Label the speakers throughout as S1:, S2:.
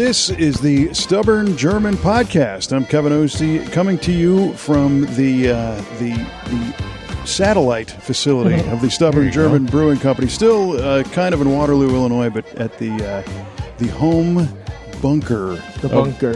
S1: This is the Stubborn German Podcast. I'm Kevin Ostie, coming to you from the satellite facility of the Stubborn German Brewing Company. Still kind of in Waterloo, Illinois, but at the home bunker,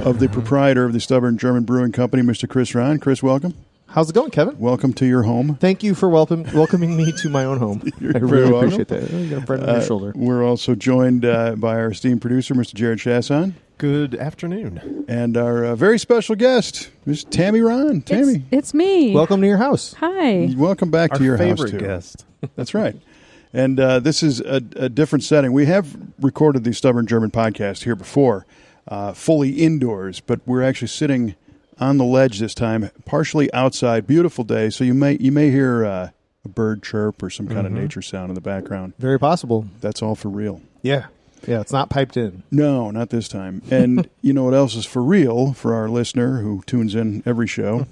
S1: of the proprietor of the Stubborn German Brewing Company, Mr. Chris Rahn. Chris, welcome.
S2: How's it going, Kevin?
S1: Welcome to your home.
S2: Thank you for welcoming me to my own home. I really appreciate that. You got a friend on your shoulder.
S1: We're also joined by our esteemed producer, Mr. Jared Chasson.
S3: Good afternoon.
S1: And our very special guest, Ms. Tammy Rahn. Tammy.
S4: It's me.
S2: Welcome to your house.
S4: Hi.
S1: Welcome back to your house, too.
S3: Our favorite guest.
S1: That's right. And this is a different setting. We have recorded the Stubborn German Podcast here before, fully indoors, but we're actually sitting on the ledge this time, partially outside. Beautiful day, so you may hear a bird chirp or some kind of nature sound in the background.
S2: Very possible.
S1: That's all for real.
S2: Yeah, it's not piped in.
S1: No, not this time. And you know what else is for real for our listener who tunes in every show,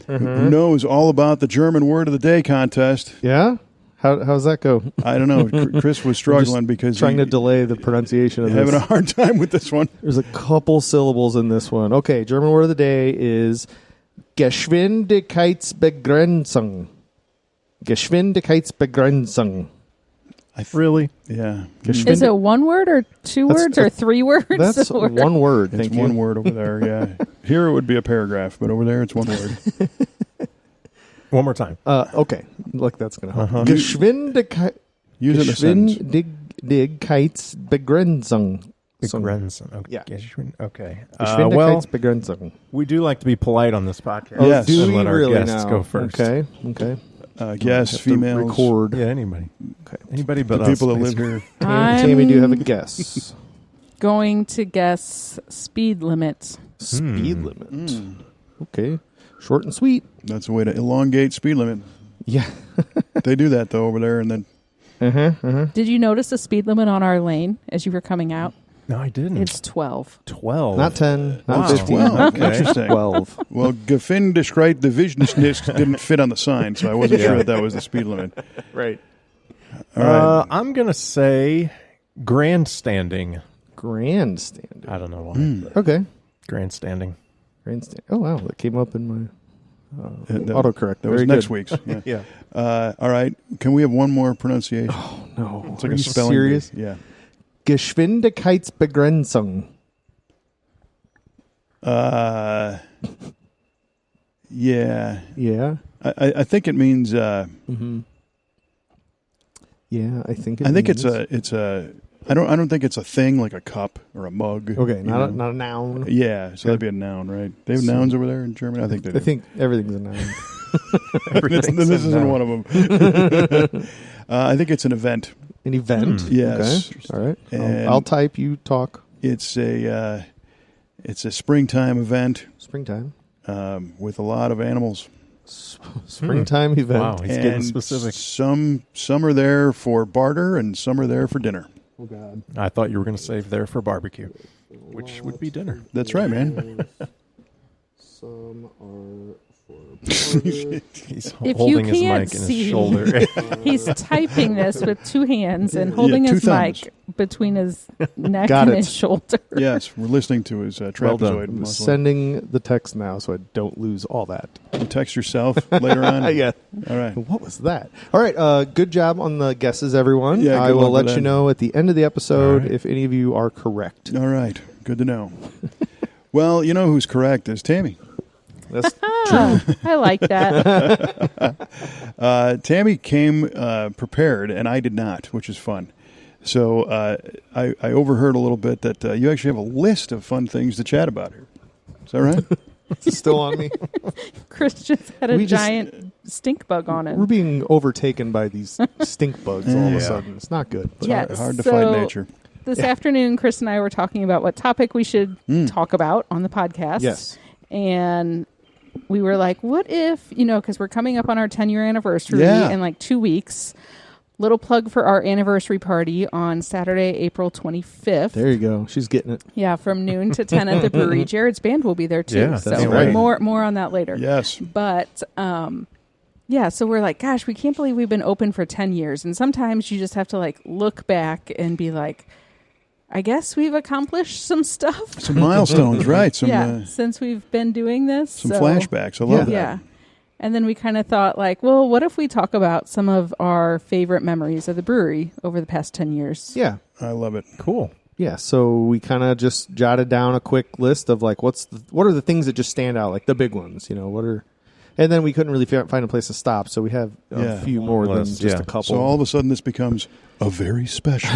S1: who knows all about the German Word of the Day contest.
S2: Yeah? How's that go?
S1: I don't know. Chris was struggling because
S2: trying to delay the pronunciation of
S1: having
S2: this.
S1: a hard time with this one.
S2: There's a couple syllables in this one. Okay, German word of the day is Geschwindigkeitsbegrenzung. Geschwindigkeitsbegrenzung.
S3: Really?
S1: Yeah.
S4: Is it one word or two words or three words?
S2: That's
S4: or?
S2: one word.
S1: It's one word over there, yeah. Here it would be a paragraph, but over there it's one word.
S3: One more time.
S2: Okay. Look, that's going to help. Geschwindigkeitsbegrenzung.
S3: Begrenzung. Okay.
S2: Yeah.
S3: Okay.
S2: Geschwindigkeitsbegrenzung.
S3: We do like to be polite on this podcast.
S1: Yes.
S2: Do
S3: And
S2: we
S3: let our
S2: really
S3: guests
S2: now?
S3: go first.
S2: Okay.
S1: Yes,
S2: Have to
S1: females.
S2: record.
S3: Yeah, anybody.
S2: Okay.
S3: Anybody
S1: The
S3: but us.
S1: people that live here.
S2: Tammy, do you have a guess?
S4: Going to guess speed limit.
S2: Speed limit. Okay. Short and sweet.
S1: That's a way to elongate speed limit.
S2: Yeah.
S1: They do that, though, over there. And then
S4: Did you notice the speed limit on our lane as you were coming out?
S3: No, I didn't.
S4: It's 12.
S3: 12.
S2: Not 10. Not
S3: Wow.
S2: 15.
S1: 12.
S2: Not
S1: Okay. Interesting.
S2: 12.
S1: Well, Gefährlichkeit Divisionist didn't fit on the sign, so I wasn't sure that was the speed limit.
S2: Right.
S1: All right.
S3: I'm going to say grandstanding.
S2: Grandstand.
S3: I don't know why.
S2: Okay.
S3: Grandstanding.
S2: Grandstand. Oh, wow. That came up in my
S1: That-
S2: autocorrect.
S1: That was
S2: Very
S1: next
S2: good.
S1: week's. Yeah.
S3: Yeah.
S1: All right. Can we have one more pronunciation?
S2: Oh, no.
S1: It's like
S2: Are
S1: a
S2: you
S1: spelling
S2: serious?
S1: bee. Yeah.
S2: Geschwindigkeitsbegrenzung.
S1: Yeah.
S2: Yeah.
S1: I think it means.
S2: Mm-hmm. Yeah, I think.
S1: I think it's a. I don't think it's a thing like a cup or a mug.
S2: Okay,
S1: you
S2: not
S1: know?
S2: a noun.
S1: Yeah, so that'd be a noun, right? They have nouns over there in Germany. I think they do.
S2: I think everything's a noun.
S1: this isn't one of them. I think it's an event.
S2: An event.
S1: Yes.
S2: Okay. All right.
S1: And
S2: I'll type. You talk.
S1: It's a springtime event
S2: Springtime.
S1: with a lot of animals.
S2: Springtime event.
S3: Wow, he's getting
S1: And
S3: specific.
S1: Some are there for barter and some are there for dinner.
S2: Oh God.
S3: I thought you were going to save there for barbecue, which would be dinner.
S1: That's right, man.
S2: Some are for.
S3: He's
S4: If
S3: holding
S4: you
S3: his
S4: can't
S3: mic in his
S4: see-
S3: shoulder.
S4: He's typing this with two hands and holding
S1: two
S4: his
S1: thumbs.
S4: mic between his neck
S2: Got
S4: and
S2: it.
S4: his shoulder.
S1: Yes, we're listening to his trapezoid
S2: I'm
S1: muscle.
S2: sending the text now, so I don't lose all that.
S1: You text yourself later on.
S2: Yeah.
S1: All right.
S2: What was that? All right. Good job on the guesses, everyone.
S1: Yeah,
S2: I
S1: good
S2: will
S1: luck with
S2: let you
S1: that.
S2: know at the end of the episode
S3: All right.
S2: if any of you are correct.
S1: All right. Good to know. Well, you know who's correct is Tammy.
S2: That's
S4: I like that.
S1: Tammy came prepared, and I did not, which is fun. So I overheard a little bit that you actually have a list of fun things to chat about here. Is that right?
S2: it's still on me.
S4: Chris just had a
S2: We just-
S4: giant stink bug on
S2: We're
S4: him.
S2: being overtaken by these stink bugs all of
S1: Yeah.
S2: a sudden. It's not good. But
S4: Yeah.
S1: Hard to
S4: so-
S1: fight nature.
S4: This afternoon, Chris and I were talking about what topic we should talk about on the podcast.
S2: Yes.
S4: And we were like, what if, because we're coming up on our 10-year anniversary
S1: Yeah.
S4: in like 2 weeks. Little plug for our anniversary party on Saturday, April 25th.
S2: There you go. She's getting it.
S4: Yeah, from noon to 10 at the brewery. Jared's band will be there too.
S3: Yeah,
S4: so
S3: that's
S2: right.
S4: more on that later.
S1: Yes.
S4: But yeah, so we're like, gosh, we can't believe we've been open for 10 years. And sometimes you just have to like look back and be like, I guess we've accomplished some stuff.
S1: Some milestones, right? Some
S4: since we've been doing this.
S1: Some flashbacks. I love that.
S4: Yeah. And then we kind of thought like, well, what if we talk about some of our favorite memories of the brewery over the past 10 years?
S2: Yeah.
S1: I love it.
S3: Cool.
S2: Yeah, so we kind of just jotted down a quick list of like what are the things that just stand out, like the big ones, and then we couldn't really find a place to stop, so we have a few more than just a couple.
S1: So all of a sudden this becomes a very special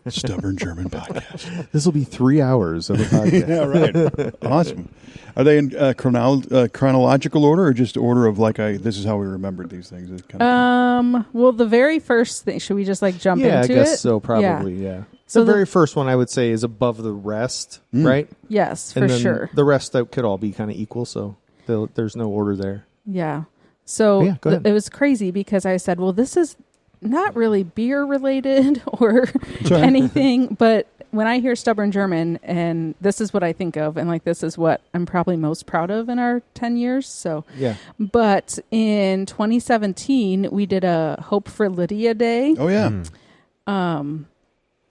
S1: Stubborn German podcast.
S2: This will be 3 hours of a podcast.
S1: Yeah, right. Awesome. Are they in chronological order or just order of like this is how we remembered these things?
S4: Well, the very first thing, should we just like jump into it?
S2: Yeah, I guess so, probably, yeah. So the very first one I would say is above the rest, right?
S4: Yes,
S2: and
S4: for
S2: then
S4: sure.
S2: The rest that could all be kind of equal, so there's no order there.
S4: Yeah. So
S2: it
S4: was crazy because I said, well, this is not really beer related or anything, but when I hear Stubborn German, and this is what I think of, and like this is what I'm probably most proud of in our 10 years. So,
S2: yeah.
S4: But in 2017, we did a Hope for Lydia Day.
S1: Oh, yeah.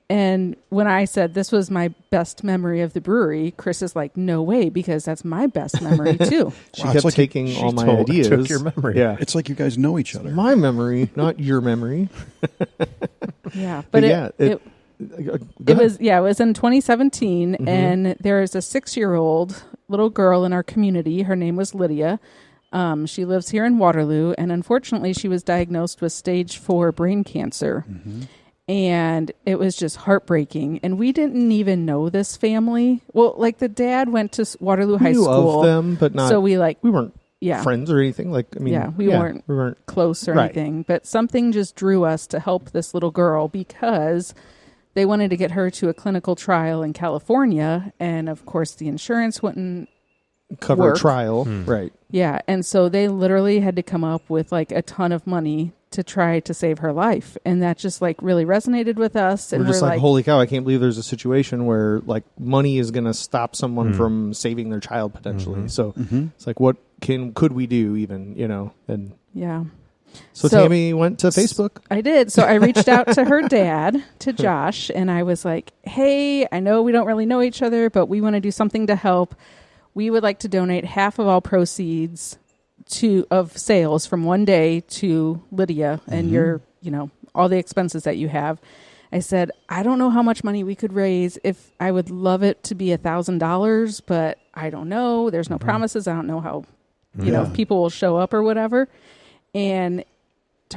S4: And when I said this was my best memory of the brewery, Chris is like, no way, because that's my best memory too.
S2: She kept taking all my ideas.
S3: Took your memory.
S2: Yeah.
S1: It's like you guys know each other.
S2: My memory, not your memory.
S4: Yeah. But it was in 2017, and there is a 6-year-old little girl in our community. Her name was Lydia. She lives here in Waterloo, and unfortunately she was diagnosed with stage 4 brain cancer. And it was just heartbreaking. And we didn't even know this family. Well, like the dad went to Waterloo High School.
S2: Of them, but not.
S4: So we weren't
S2: friends or anything.
S4: We weren't close or anything. But something just drew us to help this little girl because they wanted to get her to a clinical trial in California. And of course, the insurance wouldn't
S2: cover a trial. Right.
S4: Yeah. And so they literally had to come up with like a ton of money to try to save her life. And that just like really resonated with us. And
S2: we're just like, holy cow, I can't believe there's a situation where like money is going to stop someone from saving their child potentially. So it's like, what could we do even, and
S4: yeah.
S2: So Tammy went to Facebook.
S4: I did. So I reached out to her dad, to Josh, and I was like, hey, I know we don't really know each other, but we want to do something to help. We would like to donate half of all proceeds of sales from one day to Lydia and your, all the expenses that you have. I said, I don't know how much money we could raise. If I would love it to be $1,000, but I don't know. There's no promises. I don't know how, if people will show up or whatever. And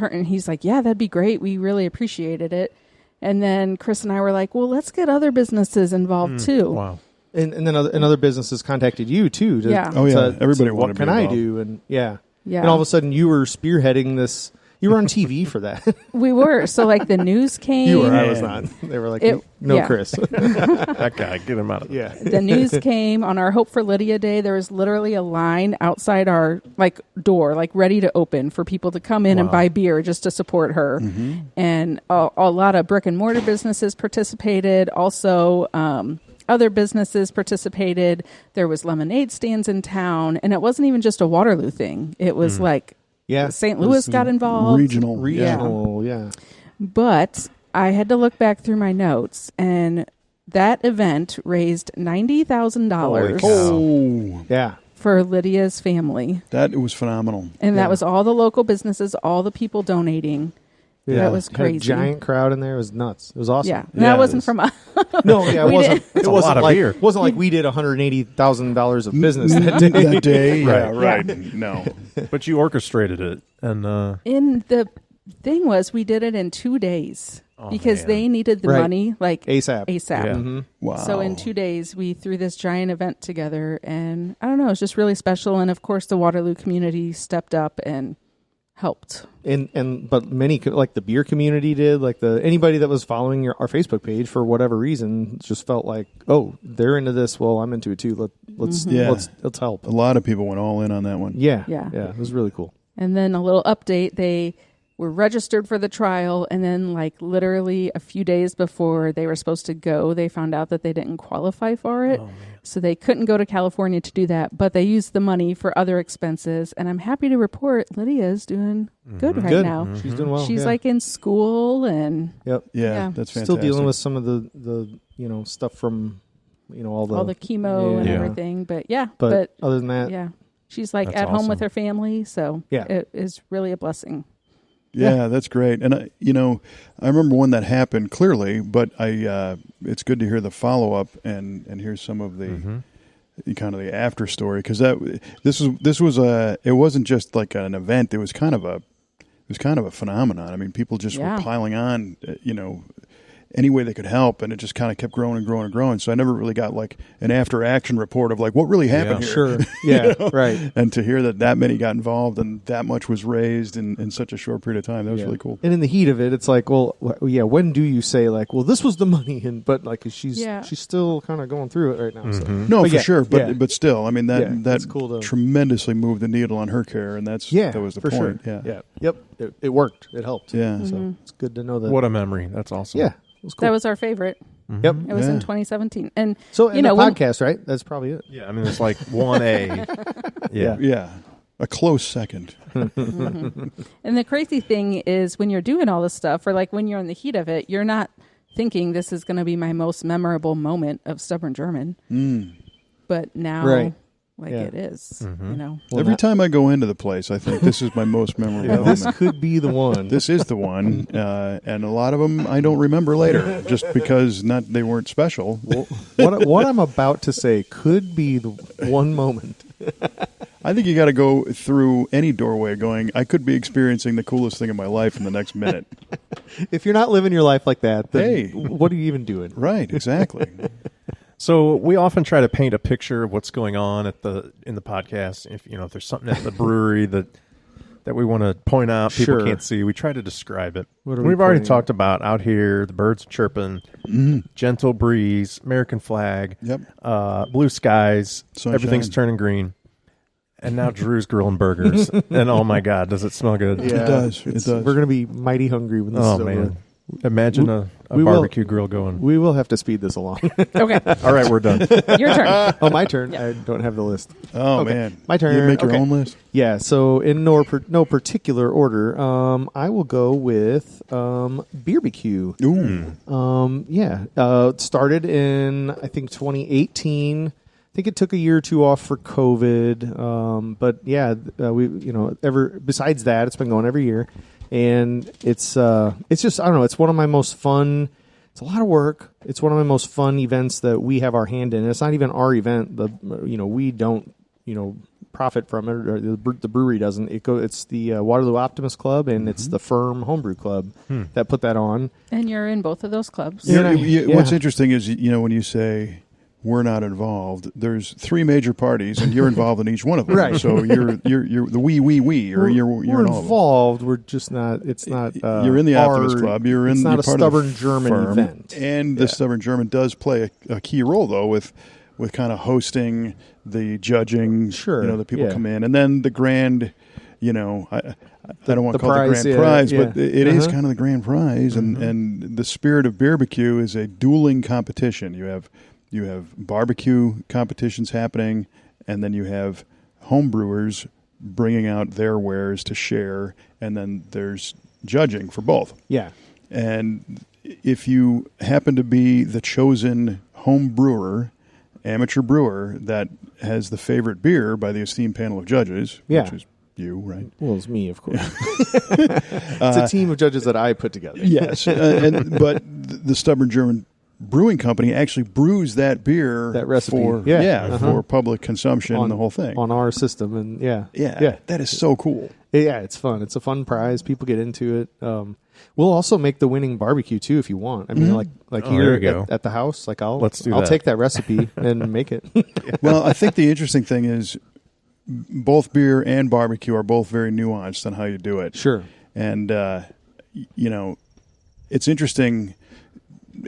S4: he's like, yeah, that'd be great. We really appreciated it. And then Chris and I were like, well, let's get other businesses involved too.
S3: Wow.
S2: And then other businesses contacted you too.
S1: Everybody wanted
S2: what
S1: to be
S2: can I
S1: involved.
S2: do? And and all of a sudden you were spearheading this. You were on TV for that.
S4: We were. So like the news came.
S2: You were. I was not. They were like, Chris.
S3: That guy, get him out of there.
S2: Yeah.
S4: The news came on our Hope for Lydia Day. There was literally a line outside our door, ready to open for people to come in and buy beer just to support her. And a lot of brick and mortar businesses participated. Also, other businesses participated. There was lemonade stands in town, and it wasn't even just a Waterloo thing. It was St. Louis got involved.
S2: Regional, yeah.
S4: But I had to look back through my notes, and that event raised $90,000.
S1: Oh,
S2: yeah,
S4: for Lydia's family.
S1: That was phenomenal.
S4: And that was all the local businesses, all the people donating.
S2: Yeah.
S4: That was crazy.
S2: Had a giant crowd in there. It was nuts. It was awesome.
S4: Yeah. That wasn't from us.
S2: No, yeah, it wasn't. It
S3: a
S2: wasn't
S3: lot of
S2: like
S3: beer.
S2: It wasn't like we did $180,000 of business that day.
S1: That day,
S3: Right.
S1: No,
S3: but you orchestrated it, and
S4: And the thing was, we did it in 2 days because they needed the money
S2: ASAP.
S4: ASAP.
S3: Yeah.
S2: Mm-hmm.
S1: Wow.
S4: So in 2 days, we threw this giant event together, and I don't know, it was just really special. And of course, the Waterloo community stepped up and helped.
S2: But many, like the beer community did, anybody that was following our Facebook page for whatever reason just felt like, oh, they're into this. Well, I'm into it too. Let's help.
S1: A lot of people went all in on that one.
S2: Yeah. It was really cool.
S4: And then a little update. They were registered for the trial, and then like literally a few days before they were supposed to go, they found out that they didn't qualify for it. So they couldn't go to California to do that, but they used the money for other expenses. And I'm happy to report Lydia's doing good right now.
S2: She's doing well.
S4: She's like in school and
S2: Yep.
S1: Yeah, that's fantastic.
S2: Still dealing with some of the stuff from all the
S4: chemo and everything. But but
S2: other than that,
S4: she's like
S3: that's
S4: at home with
S3: awesome.
S4: her family, so it is really a blessing.
S1: Yeah, that's great. And I remember when that happened clearly, but it's good to hear the follow up and hear some of the kind of the after story, because this was it wasn't just like an event. It was kind of a phenomenon. I mean, people just were piling on, any way they could help, and it just kind of kept growing and growing and growing. So I never really got like an after action report of like what really happened here.
S2: Sure. Yeah. Right.
S1: And to hear that many got involved and that much was raised in such a short period of time, that was really cool.
S2: And in the heat of it, it's like, well, when do you say like, well, this was the money, but like she's still kind of going through it right now. So.
S1: No, for sure, but still, I mean that
S2: cool
S1: tremendously moved the needle on her care, and that was the point.
S2: Sure. Yeah. Yep. It worked. It helped.
S1: Yeah.
S2: So it's good to know that.
S3: What a memory. That's awesome.
S2: Yeah. Cool.
S4: That was our favorite.
S2: Yep.
S4: It was in 2017. And
S2: so the podcast, right? That's probably it.
S3: Yeah, I mean, it's like 1A.
S1: Yeah. A close second.
S4: And the crazy thing is when you're doing all this stuff, or like when you're in the heat of it, you're not thinking this is going to be my most memorable moment of Stubborn German. But now, it is,
S2: Well,
S1: every time I go into the place, I think this is my most memorable moment.
S2: This could be the one.
S1: This is the one, and a lot of them I don't remember later, just because they weren't special.
S2: What I'm about to say could be the one moment.
S1: I think you got to go through any doorway going, I could be experiencing the coolest thing in my life in the next minute.
S2: If you're not living your life like that, then what are you even doing?
S1: Right, exactly.
S3: So we often try to paint a picture of what's going on in the podcast. If there's something at the brewery that we want to point out, people can't see, we try to describe it. We've already talked about out here, the birds chirping, gentle breeze, American flag, blue skies,
S1: Sunshine.
S3: Everything's turning green. And now Drew's grilling burgers. And oh my God, does it smell good?
S2: Yeah,
S1: it does. It does.
S2: We're going to be mighty hungry when this is over.
S3: Man. Imagine a barbecue grill going.
S2: We will have to speed this along.
S4: Okay.
S3: All right, we're done.
S4: Your turn.
S2: Oh, my turn.
S4: Yeah.
S2: I don't have the list.
S1: Oh,
S2: Okay.
S1: man.
S2: My turn.
S1: You make your own list?
S2: Yeah, so in no particular order, I will go with BBQ.
S1: Ooh.
S2: It started in, I think, 2018. I think it took a year or two off for COVID. But we besides that, it's been going every year. And it's just, I don't know, it's one of my most fun, it's a lot of work. It's one of my most fun events that we have our hand in. It's not even our event. We don't, profit from it, or the brewery doesn't. It's the Waterloo Optimist Club, and it's the Firm Homebrew Club that put that on.
S4: And you're in both of those clubs.
S1: What's interesting is, when you say we're not involved, there's 3 major parties, and you're involved in each one of them.
S2: Right.
S1: So you're the we, or you're
S2: we're
S1: in all of them.
S2: involved. We're just not. It's not.
S1: You're in the Optimist Club. You're in.
S2: It's not
S1: you're
S2: a
S1: part of the
S2: Stubborn German
S1: firm,
S2: event.
S1: And the Stubborn German does play a key role, though, with kind of hosting the judging.
S2: Sure.
S1: The people come in, and then the grand. I don't want to call it the grand prize, but it is kind of the grand prize, and the spirit of BBQ is a dueling competition. You have barbecue competitions happening, and then you have home brewers bringing out their wares to share, and then there's judging for both.
S2: Yeah.
S1: And if you happen to be the chosen home brewer, amateur brewer, that has the favorite beer by the esteemed panel of judges, which is you, right?
S2: Well, it's me, of course. It's a team of judges that I put together.
S1: Yes. But the Stubborn German Brewing Company actually brews that beer,
S2: that recipe,
S1: for public consumption and the whole thing
S2: on our system, and
S1: that is so cool.
S2: Yeah, it's fun. It's a fun prize. People get into it. We'll also make the winning barbecue too if you want. I mean, like here at the house, like I'll take that recipe and make it.
S1: Well, I think the interesting thing is both beer and barbecue are both very nuanced on how you do it.
S2: Sure,
S1: and it's interesting.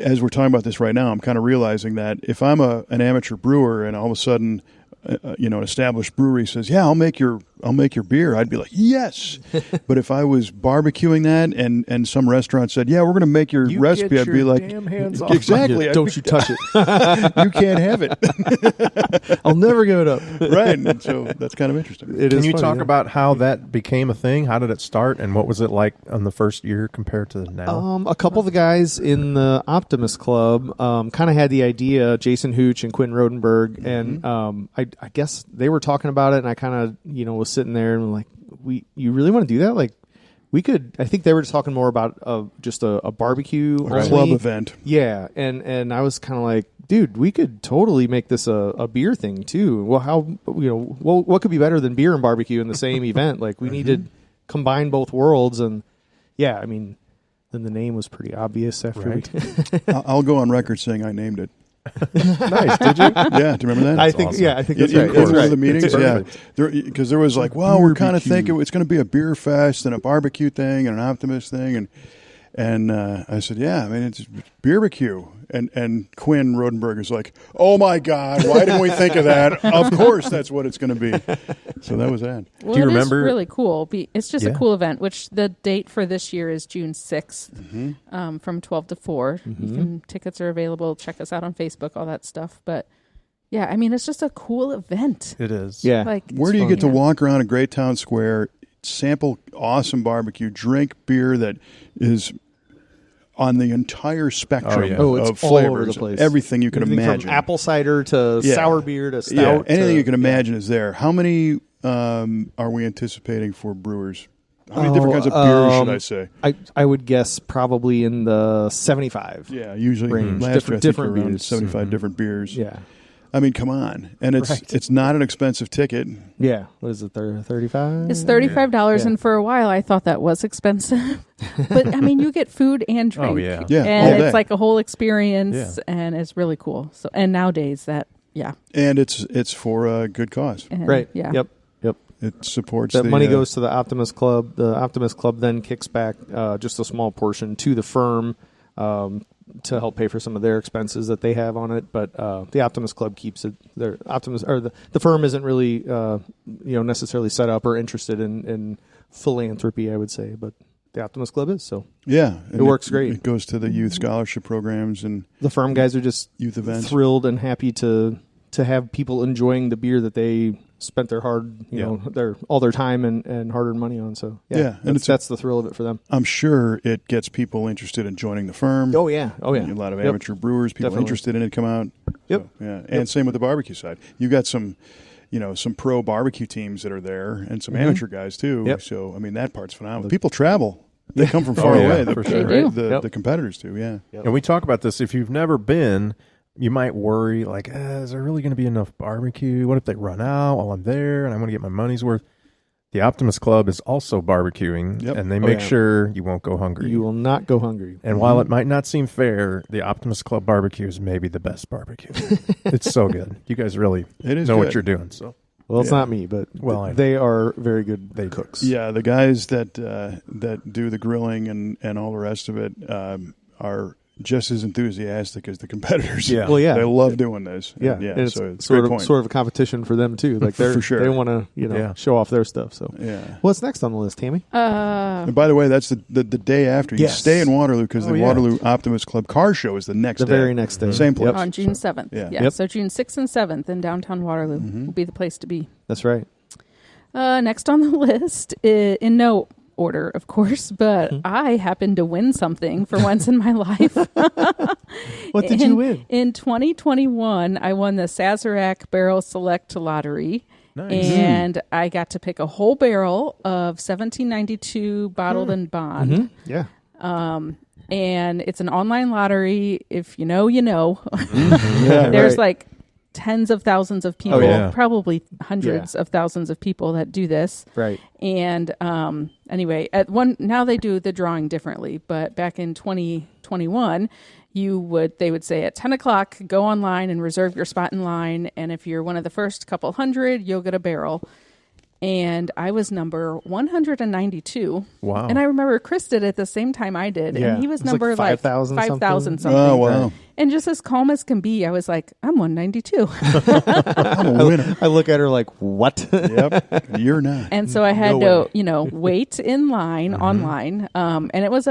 S1: As we're talking about this right now, I'm kind of realizing that if I'm an amateur brewer and all of a sudden, an established brewery says, "Yeah, I'll make your I'll make your beer, I'd be like, yes. But if I was barbecuing that and some restaurant said, yeah, we're going to make your recipe, I'd be like,
S3: damn hands off.
S1: Exactly.
S2: Don't you touch it.
S1: You can't have it.
S2: I'll never give it up.
S1: Right. And so that's kind of interesting.
S3: Can you talk about how that became a thing? How did it start, and what was it like on the first year compared to now?
S2: A couple of the guys in the Optimist Club kind of had the idea, Jason Hooch and Quinn Rodenberg, and I guess they were talking about it, and I kind of was sitting there and like, you really want to do that? Like, we could. I think they were just talking more about just a barbecue
S1: club event.
S2: Yeah, and I was kind of like, dude, we could totally make this a beer thing too. Well, how what could be better than beer and barbecue in the same event? Like, we need to combine both worlds, and yeah, I mean, then the name was pretty obvious after.
S1: I'll go on record saying I named it.
S3: Nice, did you?
S1: Yeah, do you remember that?
S2: I think
S3: awesome.
S2: Yeah, I think that's right.
S1: In
S2: That's
S1: one
S2: right.
S1: of the meetings, yeah, because there was like, well, we're kind of thinking it's going to be a beer fest and a barbecue thing and an Optimist thing, and I said, yeah, I mean, it's beerbecue. And Quinn Rodenberg is like, oh my God, why didn't we think of that? Of course, that's what it's going to be. So that was that.
S4: Well,
S3: Do you
S4: it
S3: remember?
S4: is really cool. It's just a cool event, which the date for this year is June 6th from 12 to 4. Tickets are available. Check us out on Facebook, all that stuff. But yeah, I mean, it's just a cool event.
S3: It is.
S2: Yeah.
S4: Like,
S1: Where do you get to walk around a great town square, sample awesome barbecue, drink beer that is on the entire spectrum
S2: it's
S1: of
S2: all
S1: flavors,
S2: over the place.
S1: everything you can
S2: Everything
S1: imagine.
S2: from apple cider to sour beer to stout.
S1: Yeah, anything
S2: to,
S1: you can imagine is there. How many are we anticipating for brewers? How many different kinds of beers should I say?
S2: I would guess probably in the 75.
S1: Yeah, usually
S2: range.
S1: last year I think
S2: Different
S1: around
S2: beers.
S1: 75 different beers.
S2: Yeah.
S1: I mean, come on. And it's not an expensive ticket.
S2: Yeah. What is it, 35?
S4: It's $35,
S2: Yeah.
S4: and for a while I thought that was expensive. But, I mean, you get food and drink.
S3: Oh, yeah.
S1: Yeah, all
S4: And
S1: day.
S4: it's like a whole experience, and it's really cool. So, and nowadays
S1: And it's for a good cause.
S4: and,
S2: Right.
S4: Yeah.
S2: Yep.
S1: It supports
S2: That
S1: the
S2: money goes to the Optimist Club. The Optimist Club then kicks back just a small portion to the firm to help pay for some of their expenses that they have on it. But the Optimist Club keeps it. The firm isn't really necessarily set up or interested in philanthropy, I would say, but the Optimist Club is. So
S1: yeah,
S2: it works great.
S1: It goes to the youth scholarship programs and
S2: the firm guys are just
S1: youth events.
S2: Thrilled and happy to have people enjoying the beer that they spent their all their time and hard-earned money on. So
S1: and
S2: that's the thrill of it for them.
S1: I'm sure it gets people interested in joining the firm.
S2: Oh yeah.
S1: A lot of amateur brewers, people
S2: Definitely.
S1: interested in it come out.
S2: Yep.
S1: So, yeah, and same with the barbecue side. You got some pro barbecue teams that are there, and some amateur guys too.
S2: Yep.
S1: So I mean, that part's phenomenal. People travel. They come from far away.
S3: for sure.
S4: They do.
S1: The competitors do. Yeah.
S2: Yep.
S3: And we talk about this. If you've never been, you might worry, like, is there really going to be enough barbecue? What if they run out while I'm there and I want to get my money's worth? The Optimist Club is also barbecuing, and they make sure you won't go hungry.
S2: You will not go hungry.
S3: And while it might not seem fair, the Optimist Club barbecue is maybe the best barbecue. It's so good. You guys really know what you're doing. So,
S2: well, it's not me, but they are very good cooks.
S1: Yeah, the guys that do the grilling and all the rest of it are just as enthusiastic as the competitors.
S3: Yeah.
S2: Well, yeah.
S1: They love doing this.
S2: Yeah.
S1: And
S2: It's
S1: so it's a
S2: sort
S1: great
S2: of
S1: point.
S2: sort of a competition for them too. Like
S1: For sure.
S2: they want to, show off their stuff. So
S1: Yeah.
S2: what's next on the list, Tammy?
S1: And by the way, that's the day after. You
S2: Yes.
S1: stay in Waterloo because the Waterloo Optimist Club car show is the next
S2: The
S1: day.
S2: very next day.
S1: Same place.
S4: On June 7th.
S1: Yeah.
S2: Yep.
S4: So June 6th and 7th in downtown Waterloo will be the place to be.
S2: That's right.
S4: Next on the list, in no order, of course, but I happened to win something for once in my life.
S2: What did you win?
S4: In 2021, I won the Sazerac Barrel Select Lottery.
S3: Nice.
S4: And I got to pick a whole barrel of 1792 bottled and bond.
S2: Yeah.
S4: And it's an online lottery. If you know, you know.
S1: Yeah,
S4: There's
S2: right.
S4: like tens of thousands of people,
S3: yeah.
S4: probably hundreds of thousands of people that do this.
S2: Right.
S4: And anyway, now they do the drawing differently, but back in 2021, they would say at 10 o'clock, go online and reserve your spot in line. And if you're one of the first couple hundred, you'll get a barrel. and I was number 192.
S3: Wow.
S4: And I remember Chris did it at the same time I did.
S2: Yeah.
S4: And he was
S2: It was
S4: number
S2: like 5,000
S4: 5,000 something.
S1: Oh, wow.
S4: And just as calm as can be, I was like, I'm 192.
S1: I'm a winner.
S2: I look at her like, what?
S1: Yep. You're not.
S4: And so I had
S2: No
S4: to, wait in line online. And it was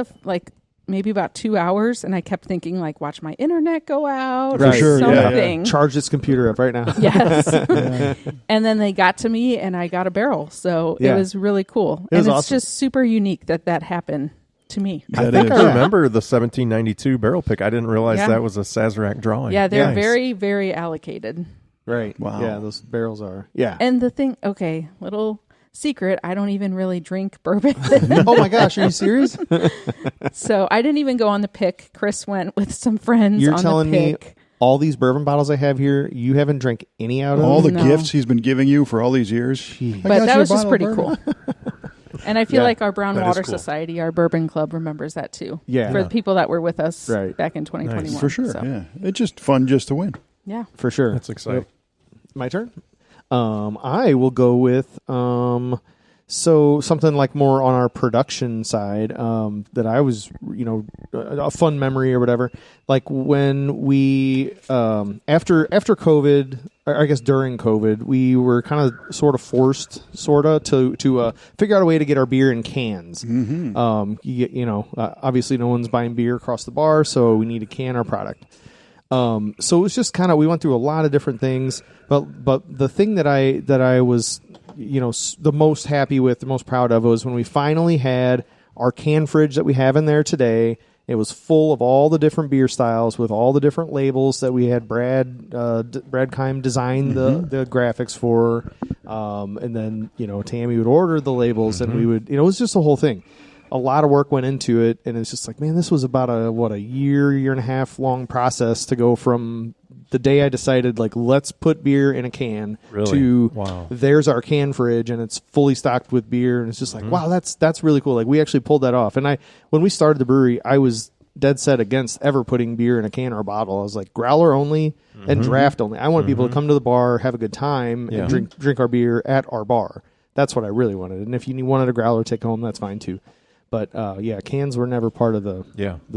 S4: maybe about 2 hours, and I kept thinking, watch my internet go out
S2: For
S4: or
S2: sure, yeah.
S4: something.
S2: Charge this computer up right now.
S4: Yes. And then they got to me, and I got a barrel. So it was really cool.
S2: It was
S4: and it's
S2: awesome.
S4: just super unique that happened to me.
S3: I think I remember the 1792 barrel pick. I didn't realize that was a Sazerac drawing.
S4: Yeah, they're
S3: Nice.
S4: very, very allocated.
S2: Right.
S1: Wow.
S2: Yeah, those barrels are. Yeah.
S4: And the thing, little secret, I don't even really drink bourbon.
S2: Oh my gosh, are you serious?
S4: So I didn't even go on the pick. Chris went with some friends
S2: You're
S4: on
S2: telling
S4: the
S2: me
S4: pick.
S2: all these bourbon bottles I have here, you haven't drank any out of
S1: All
S2: them?
S1: the
S4: No.
S1: gifts he's been giving you for all these years.
S2: Jeez.
S1: I
S4: But
S1: got
S4: that
S1: you a
S4: was just
S1: bottle
S4: pretty
S1: of
S4: cool.
S1: bourbon.
S4: And I feel
S2: Yeah.
S4: like our Brown
S1: That is
S4: Water
S1: cool.
S4: Society, our bourbon club, remembers that too.
S2: Yeah.
S4: For the people that were with us
S2: Right.
S4: back in 2021.
S1: For sure.
S4: So,
S1: Yeah. It's just fun just to win.
S4: yeah.
S2: For sure.
S3: That's exciting.
S2: My turn? I will go with something like more on our production side that I was, a fun memory or whatever. Like when we after COVID, or I guess during COVID, we were kind of sort of forced to figure out a way to get our beer in cans.
S1: Mm-hmm.
S2: Obviously no one's buying beer across the bar, so we need to can our product. So it was just kind of, we went through a lot of different things, but the thing that I was, the most happy with, the most proud of was when we finally had our can fridge that we have in there today. It was full of all the different beer styles with all the different labels that we had Brad Keim designed the graphics for. And then, Tammy would order the labels and we would, it was just a whole thing. A lot of work went into it, and it's just like, man, this was about a year and a half long process to go from the day I decided, let's put beer in a can to there's our can fridge, and it's fully stocked with beer, and it's just like, wow, that's really cool. We actually pulled that off. And when we started the brewery, I was dead set against ever putting beer in a can or a bottle. I was like, growler only and draft only. I want people to come to the bar, have a good time, and drink our beer at our bar. That's what I really wanted. And if you wanted a growler to take home, that's fine too. But cans were never part of the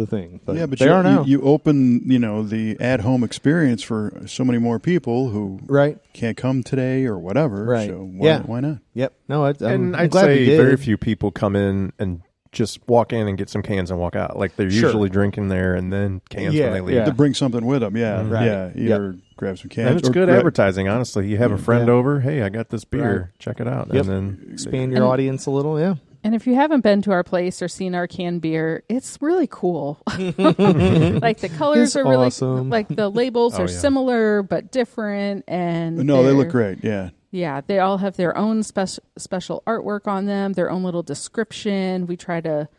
S2: thing. But
S1: but
S2: they are now.
S1: You open, the at-home experience for so many more people who can't come today or whatever.
S2: Right.
S1: So why not?
S2: Yep. No, I'm
S3: I'd
S2: glad we
S3: say
S2: did.
S3: very few people come in and just walk in and get some cans and walk out. They're usually drinking there and then cans when they leave.
S2: Yeah.
S1: To bring something with them. Yeah.
S2: Right.
S1: Yeah. Either grab some cans.
S3: And it's
S1: or
S3: good advertising, honestly. You have a friend
S2: Yeah.
S3: over, hey, I got this beer.
S2: Right.
S3: Check it out.
S2: Yep.
S3: And then
S2: Expand your audience a little, yeah.
S4: And if you haven't been to our place or seen our canned beer, it's really cool. The colors
S2: It's
S4: are really
S2: awesome.
S4: the labels are similar but different, and
S1: No, they look great. Yeah.
S4: Yeah, they all have their own special artwork on them, their own little description. We try to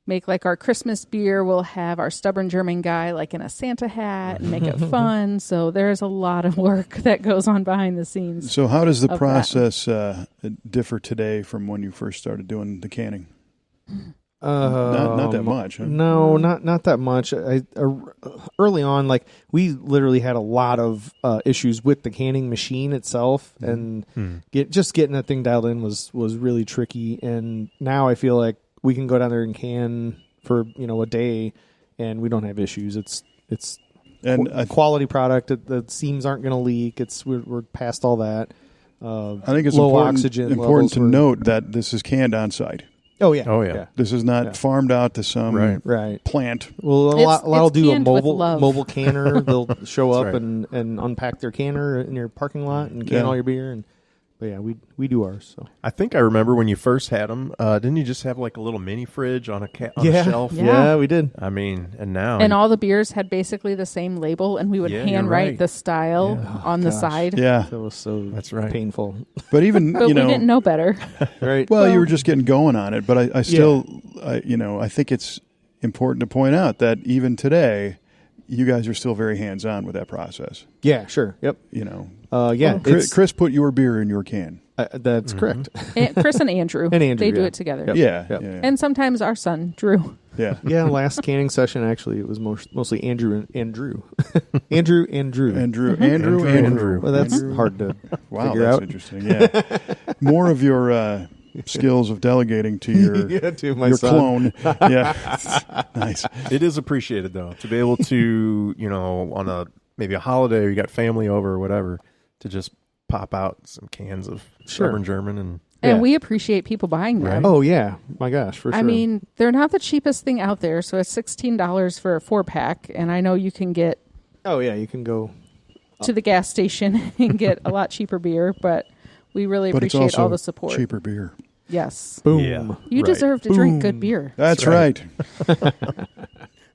S4: make our Christmas beer. We'll have our stubborn German guy in a Santa hat and make it fun. So there's a lot of work that goes on behind the scenes.
S1: So how does the process differ today from when you first started doing the canning? Not that much. Huh?
S2: No, not that much. Early on, we literally had a lot of issues with the canning machine itself, and getting that thing dialed in was really tricky. And now I feel like we can go down there and can for a day, and we don't have issues. It's quality product. The seams aren't going to leak. We're past all that.
S1: I think it's
S2: low
S1: important
S2: oxygen
S1: to
S2: levels
S1: note that this is canned on site.
S2: Oh yeah.
S1: This is not farmed out to some
S2: right
S1: plant.
S2: Well, a lot will do a
S4: canned with
S2: mobile
S4: love.
S2: canner. They'll show up
S3: right.
S2: and unpack their canner in your parking lot and can all your beer. But yeah, we do ours. So
S3: I think I remember when you first had them. Didn't you just have a little mini fridge on a shelf?
S2: Yeah, we did.
S3: I mean, and now
S4: And all the beers had basically the same label, and we would
S3: Yeah,
S4: hand
S3: you're
S4: write
S3: right.
S4: the style on the side.
S1: Yeah.
S2: That was so
S3: That's right.
S2: painful.
S1: But even,
S4: But we didn't know better.
S2: Right.
S1: well, you were just getting going on it. But I still, I think it's important to point out that even today, you guys are still very hands-on with that process.
S2: Yeah, sure. Yep.
S1: Chris put your beer in your can.
S2: That's correct.
S4: And Chris and Andrew.
S2: And Andrew,
S4: They do
S2: yeah.
S4: it together.
S2: Yep.
S1: Yeah,
S2: Yep.
S1: yeah.
S4: And sometimes our son, Drew.
S1: Yeah.
S2: Yeah, last canning session, actually, it was mostly Andrew. Andrew. Well, that's hard to figure out.
S1: Interesting. Yeah. More of your skills of delegating to your,
S2: to my
S1: your
S2: son.
S1: clone. Yeah. Nice.
S3: It is appreciated, though, to be able to, on maybe a holiday or you got family over or whatever, to just pop out some cans of Stubborn German.
S4: And we appreciate people buying them.
S3: Right.
S2: Oh, yeah. My gosh, for sure.
S4: I mean, they're not the cheapest thing out there, so it's $16 for a 4-pack, and I know you can get...
S2: Oh, yeah, you can go...
S4: to the gas station and get a lot cheaper beer, but we really appreciate all the support.
S1: Cheaper beer.
S4: Yes.
S2: Boom.
S3: Yeah.
S4: You deserve to drink good beer.
S1: That's right.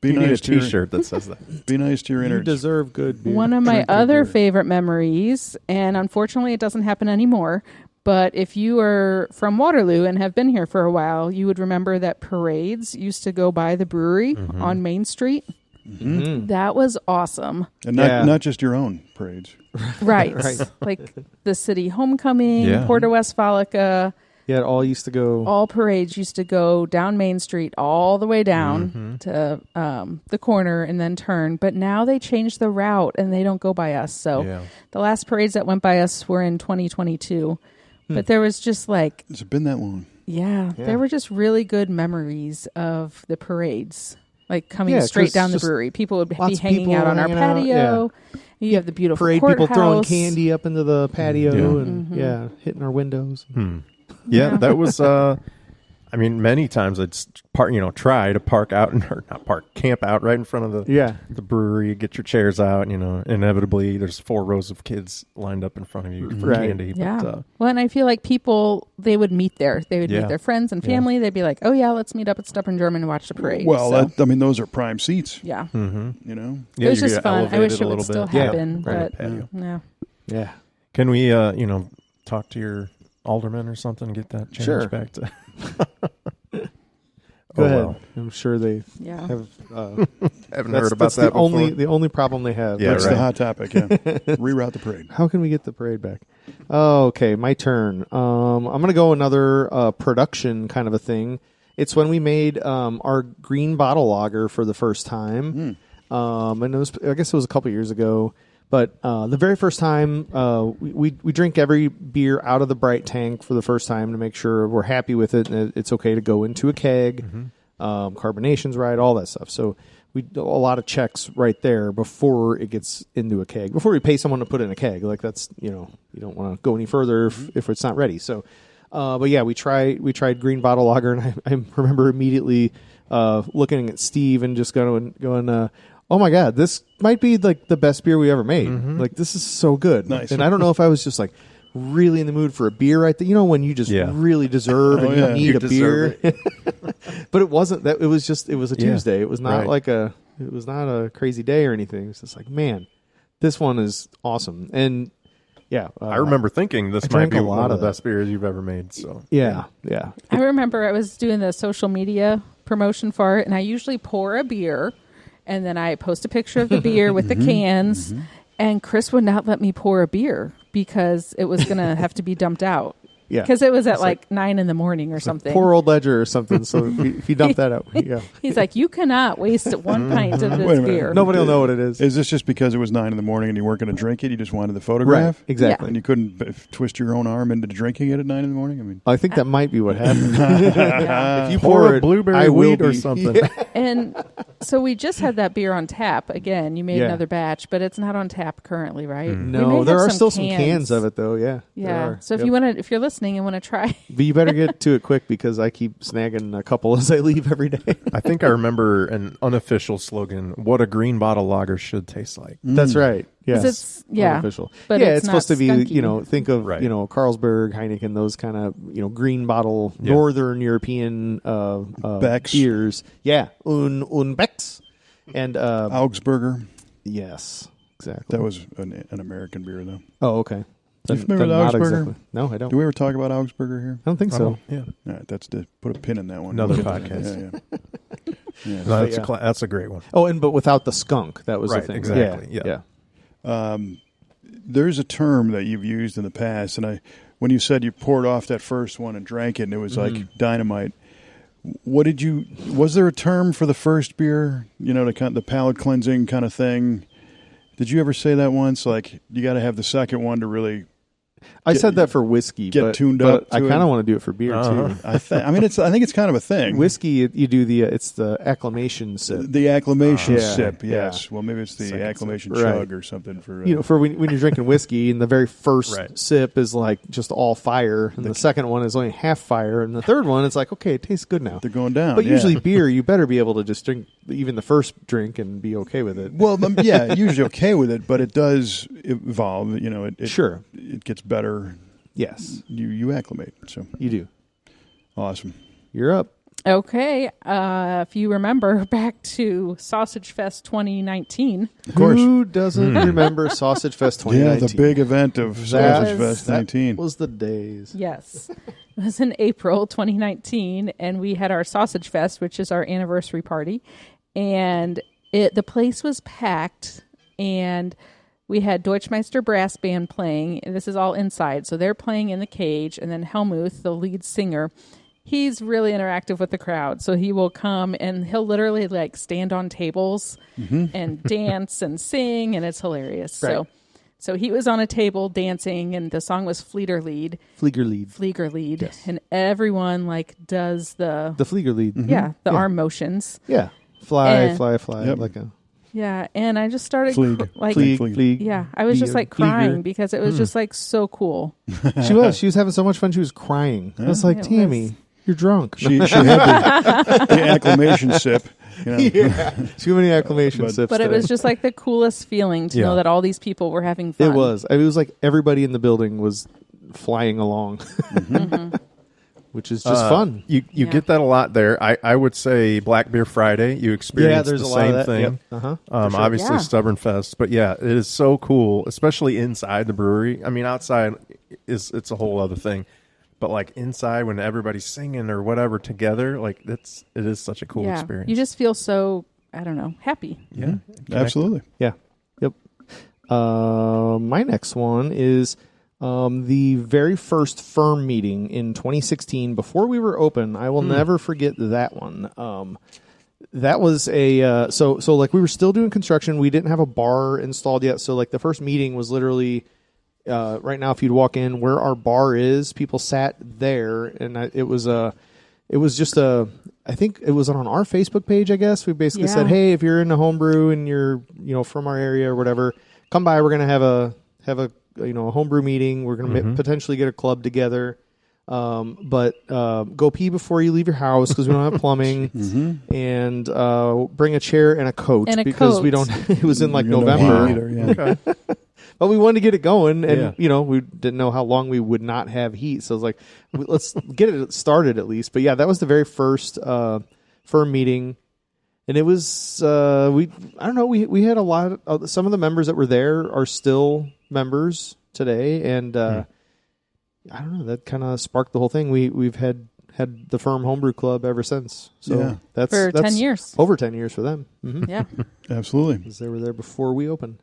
S1: Be
S3: You
S1: nice
S3: need a
S1: to your-
S3: T-shirt that says that.
S1: Be nice to your
S2: You
S1: innards.
S2: deserve good beer.
S4: One of my
S1: Drink good
S4: other
S1: beer.
S4: favorite memories, and unfortunately it doesn't happen anymore, but if you are from Waterloo and have been here for a while, you would remember that parades used to go by the brewery on Main Street.
S2: Mm-hmm.
S4: That was awesome.
S1: And not just your own parades.
S4: Right.
S2: Right.
S4: Like the city homecoming,
S3: Yeah.
S4: Porta Westfalica.
S2: Yeah, it all used to go...
S4: All parades used to go down Main Street all the way down to the corner and then turn. But now they changed the route and they don't go by us. So the last parades that went by us were in 2022. But there was just like...
S1: Has it been that long?
S4: Yeah, there were just really good memories of the parades. Like coming
S2: Yeah,
S4: straight
S2: 'cause
S4: down the
S2: just
S4: brewery. People would
S2: lots
S4: be
S2: of
S4: hanging
S2: people
S4: out on our
S2: hanging out,
S4: patio. You have the beautiful
S2: Parade
S4: courthouse.
S2: people throwing candy up into the patio
S4: Mm-hmm.
S2: and, hitting our windows.
S3: Yeah, that was. Many times I'd try to park out or not park, camp out right in front of the brewery. Get your chairs out. Inevitably there's 4 rows of kids lined up in front of you for candy.
S4: Yeah.
S3: But,
S4: Well, and I feel like people, they would meet there. They would meet their friends and family. They'd be like, oh, yeah, let's meet up at Stubborn German and watch the parade.
S1: Well, those are prime seats.
S4: Yeah.
S3: mm-hmm.
S4: It was just fun. I wish it
S3: a
S4: would
S3: little
S4: still
S3: bit.
S4: happen.
S3: Right
S4: But
S3: on the patio.
S2: Yeah.
S3: Can we, talk to your alderman or something and get that changed back to?
S2: Go ahead.
S3: Well.
S2: I'm sure they
S4: Yeah.
S2: have.
S3: Haven't
S2: That's
S3: heard about that before.
S2: the only problem they have.
S3: Yeah,
S1: That's
S3: right.
S1: the hot topic. Yeah. Reroute the parade.
S2: How can we get the parade back? Oh, okay, my turn. I'm going to go another production kind of a thing. It's when we made our green bottle lager for the first time. And I guess it was a couple years ago. But the very first time, we drink every beer out of the bright tank for the first time to make sure we're happy with it and it's okay to go into a keg, carbonation's right, all that stuff. So we do a lot of checks right there before it gets into a keg, before we pay someone to put it in a keg. Like that's, you don't want to go any further if it's not ready. So, but yeah, we tried green bottle lager, and I remember immediately looking at Steve and just going, oh my God, this might be like the best beer we ever made. Like this is so good.
S1: Nice.
S2: And I don't know if I was just like really in the mood for a beer right there. When you just really deserve and you need a beer. But it wasn't that. It was a Tuesday. It was not it was not a crazy day or anything. It's just like, man, this one is awesome. And yeah,
S3: I remember thinking this might
S2: drank
S3: be
S2: a
S3: one
S2: lot
S3: of
S2: of
S3: the
S2: that.
S3: best beers you've ever made. So
S2: yeah.
S4: I remember I was doing the social media promotion for it, and I usually pour a beer, and then I post a picture of the beer with the cans, and Chris would not let me pour a beer because it was going to have to be dumped out.
S2: Yeah.
S4: Because it was at like 9 in the morning or something.
S2: Poor old Ledger or something. So if you dump that out,
S4: He's like, you cannot waste one pint of
S1: Wait a
S4: this
S1: minute.
S4: beer.
S2: nobody will know what it is.
S1: Is this just because it was 9 in the morning and you weren't going to drink it? You just wanted the photograph?
S2: Right, exactly.
S1: And you couldn't twist your own arm into drinking it at 9 in the morning? I mean,
S2: I think that might be what happened.
S4: Yeah.
S2: If you
S3: pour
S2: pour
S3: a
S2: it,
S3: blueberry
S2: I will
S3: wheat or
S2: be-
S3: something.
S2: Yeah.
S4: And so we just had that beer on tap. Again, you made
S2: Yeah.
S4: another batch, but it's not on tap currently, right? We may
S2: No,
S4: have
S2: there are
S4: some
S2: still some cans of it though. Yeah. there
S4: Yeah.
S2: are.
S4: So if
S2: Yep.
S4: if you're listening and want to try,
S2: But you better get to it quick because I keep snagging a couple as I leave every day.
S3: I think I remember an unofficial slogan: "What a green bottle lager should taste like."
S2: That's right. Yes.
S4: it's
S2: Unofficial.
S4: but
S2: yeah,
S4: it's
S2: supposed
S4: not
S2: to be,
S4: skunky.
S2: think of,
S3: Right.
S2: Carlsberg, Heineken, those kind of, green bottle,
S3: Yeah.
S2: Northern European
S1: Becks.
S2: beers. Yeah. Un Becks. And,
S1: Augsburger.
S2: yes, exactly.
S1: That was an American beer, though.
S2: Oh, okay.
S1: You familiar with
S2: not
S1: Augsburger?
S2: exactly. No, I don't.
S1: Do we ever talk about Augsburger here?
S2: I don't think so.
S3: Yeah,
S1: All right, that's to put a pin in that one.
S3: Another
S1: We'll get to
S3: podcast.
S1: that. Yeah.
S3: no, that's,
S2: yeah.
S3: that's a great one.
S2: Oh, but without the skunk. That was
S3: Right,
S2: the thing.
S3: exactly,
S2: Yeah.
S3: yeah.
S1: There's a term that you've used in the past, and when you said you poured off that first one and drank it, and it was like dynamite. Was there a term for the first beer? The palate cleansing kind of thing. Did you ever say that once? Like, you got to have the second one to really.
S2: I said that for whiskey.
S1: Tuned up.
S2: I kind of want to do it for beer too.
S1: I think it's kind of a thing.
S2: Whiskey, you do it's the acclamation sip.
S1: The acclamation sip, yes.
S2: Yeah.
S1: Well, maybe it's the
S2: Second
S1: acclamation
S2: sip.
S1: chug or something for.
S2: For when you're drinking whiskey, and the very first sip is like just all fire, and the second one is only half fire, and the third one it's like, okay, it tastes good now.
S1: They're going down.
S2: But usually beer, you better be able to just drink even the first drink and be okay with it.
S1: Well, usually okay with it, but it does evolve. It gets better.
S2: Yes.
S1: You acclimate. So
S2: you do.
S1: Awesome.
S2: You're up.
S4: Okay. If you remember back to Sausage Fest 2019.
S1: Of course.
S2: Who doesn't remember Sausage Fest 2019?
S1: Yeah, the big event of Sausage Fest 19.
S2: That was the days.
S4: Yes. It was in April 2019, and we had our Sausage Fest, which is our anniversary party. And the place was packed, and we had Deutschmeister Brass Band playing, and this is all inside. So they're playing in the cage, and then Helmuth, the lead singer, he's really interactive with the crowd. So he will come, and he'll literally stand on tables and dance and sing, and it's hilarious.
S2: Right.
S4: So he was on a table dancing, and the song was Fliegerlied.
S2: Fliegerlied. Yes.
S4: And everyone does the
S2: Fliegerlied.
S4: The arm motions.
S2: Yeah. Fly.
S1: Yep.
S2: Like a...
S4: Yeah, and I just started
S2: Fleeg.
S4: Yeah, I was just crying because it was just so cool.
S2: She was having so much fun. She was crying. I was like, Tammy, you're drunk.
S1: She had the acclamation sip.
S2: Too many acclamation sips.
S4: But it was just the coolest feeling to know that all these people were having fun.
S2: It was. It was like everybody in the building was flying along. Which is just fun.
S3: You get that a lot there. I would say Black Beer Friday, you experience the same thing.
S2: Yep. Sure.
S3: Obviously Stubborn Fest. But yeah, it is so cool, especially inside the brewery. I mean, outside it's a whole other thing. But inside when everybody's singing or whatever together, it is such a cool experience.
S4: You just feel so, I don't know, happy.
S3: Yeah.
S1: Absolutely.
S2: Yeah. Yep. My next one is the very first firm meeting in 2016 before we were open. I will never forget that one. That was a so we were still doing construction. We didn't have a bar installed yet. So the first meeting was literally right now. If you'd walk in where our bar is, people sat there, and it was just I think it was on our Facebook page. I guess we basically said, hey, if you're in a homebrew and you're from our area or whatever, come by. We're gonna have a a homebrew meeting. We're going to potentially get a club together. But go pee before you leave your house because we don't have plumbing. And bring a chair and a coat because we don't. It was in November.
S1: Either,
S2: okay. But we wanted to get it going, and we didn't know how long we would not have heat. So I was like, let's get it started at least. But yeah, that was the very first firm meeting. And it was I don't know, we had a lot of some of the members that were there are still members today, and I don't know, that kind of sparked the whole thing. We've had the firm homebrew club ever since. So that's
S4: 10 years.
S2: Over 10 years for them. Mm-hmm.
S4: Yeah.
S1: Absolutely.
S2: Because they were there before we opened.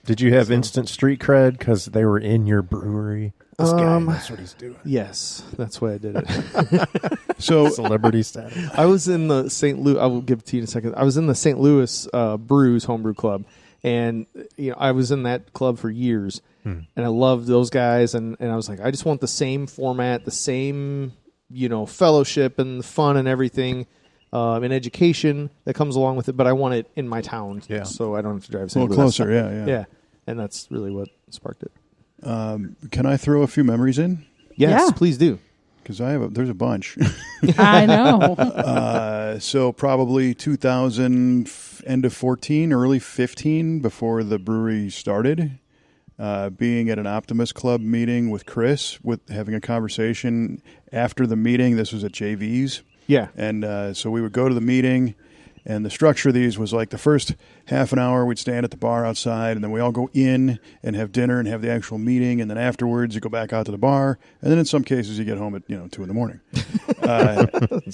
S3: Did you have instant street cred because they were in your brewery? This guy knows what he's doing.
S2: Yes, that's why I did it.
S1: So
S3: celebrity status.
S2: I was in the St. Louis. I will give it to you in a second. I was in the St. Louis Brews Homebrew Club, and I was in that club for years, and I loved those guys. And I was like, I just want the same format, the same fellowship and the fun and everything, and education that comes along with it. But I want it in my town, so I don't have to drive
S1: a little closer. Yeah.
S2: And that's really what sparked it.
S1: Can I throw a few memories in?
S2: Yes, please do.
S1: Because there's a bunch.
S4: I know.
S1: So probably 2000, end of 14, early 15, before the brewery started, being at an Optimus Club meeting with Chris, having a conversation after the meeting. This was at JV's.
S2: Yeah.
S1: And so we would go to the meeting. And the structure of these was the first half an hour we'd stand at the bar outside, and then we all go in and have dinner and have the actual meeting, and then afterwards you go back out to the bar, and then in some cases you get home at 2 a.m.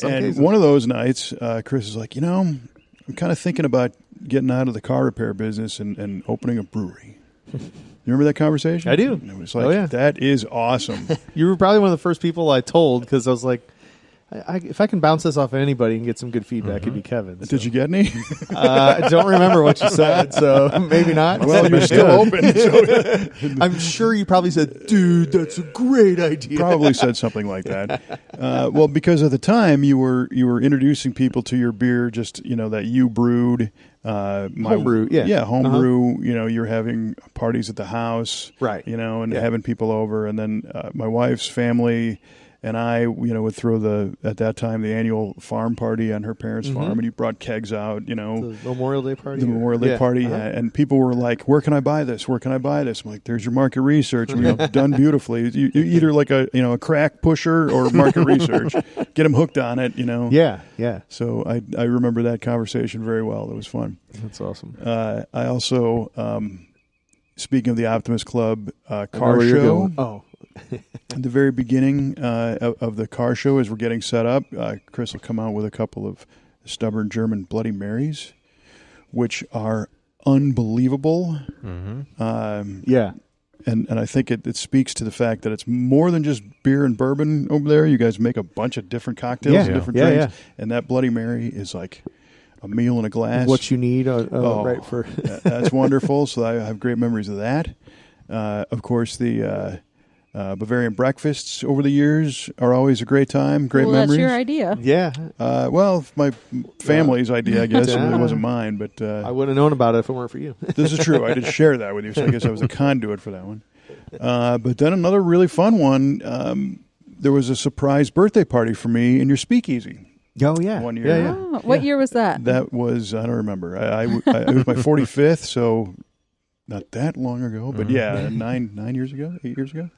S1: And one of those nights, Chris is like, I'm kind of thinking about getting out of the car repair business and opening a brewery. You remember that conversation?
S2: I do.
S1: And it was that is awesome.
S2: You were probably one of the first people I told because I was like, If I can bounce this off of anybody and get some good feedback, it'd be Kevin. So.
S1: Did you get any?
S2: I don't remember what you said, so maybe not.
S1: Well, you're still open. So.
S2: I'm sure you probably said, dude, that's a great idea.
S1: Probably said something like that. Well, because at the time you were introducing people to your beer, just that you brewed.
S2: Homebrew,
S1: homebrew. You're having parties at the house,
S2: right?
S1: And having people over, and then my wife's family. And I, would throw at that time, the annual farm party on her parents' farm, and you brought kegs out,
S2: The Memorial Day party?
S1: The Memorial Day party, and people were like, where can I buy this? Where can I buy this? I'm like, there's your market research. We've done beautifully. You either like a crack pusher or market research. Get them hooked on it,
S2: Yeah.
S1: So I remember that conversation very well. It was fun.
S2: That's awesome.
S1: I also, speaking of the Optimist Club car show.
S2: Oh.
S1: At the very beginning of the car show, as we're getting set up, Chris will come out with a couple of stubborn German Bloody Marys, which are unbelievable.
S2: Yeah.
S1: And I think it speaks to the fact that it's more than just beer and bourbon over there. You guys make a bunch of different cocktails and different drinks. Yeah. And that Bloody Mary is like a meal in a glass.
S2: What you need, right for.
S1: That's wonderful. So I have great memories of that. Of course, the Bavarian breakfasts over the years are always a great time, great memories.
S4: That's your idea.
S2: Yeah.
S1: Well, my family's idea, I guess. It really wasn't mine. But
S2: I wouldn't have known about it if it weren't for you.
S1: This is true. I did share that with you, so I guess I was the conduit for that one. But then another really fun one, there was a surprise birthday party for me in your speakeasy.
S2: Oh, yeah.
S1: 1 year.
S2: Yeah.
S4: Oh, what year was that?
S1: That was, I don't remember. It was my 45th, so not that long ago. But 9 years ago, 8 years ago.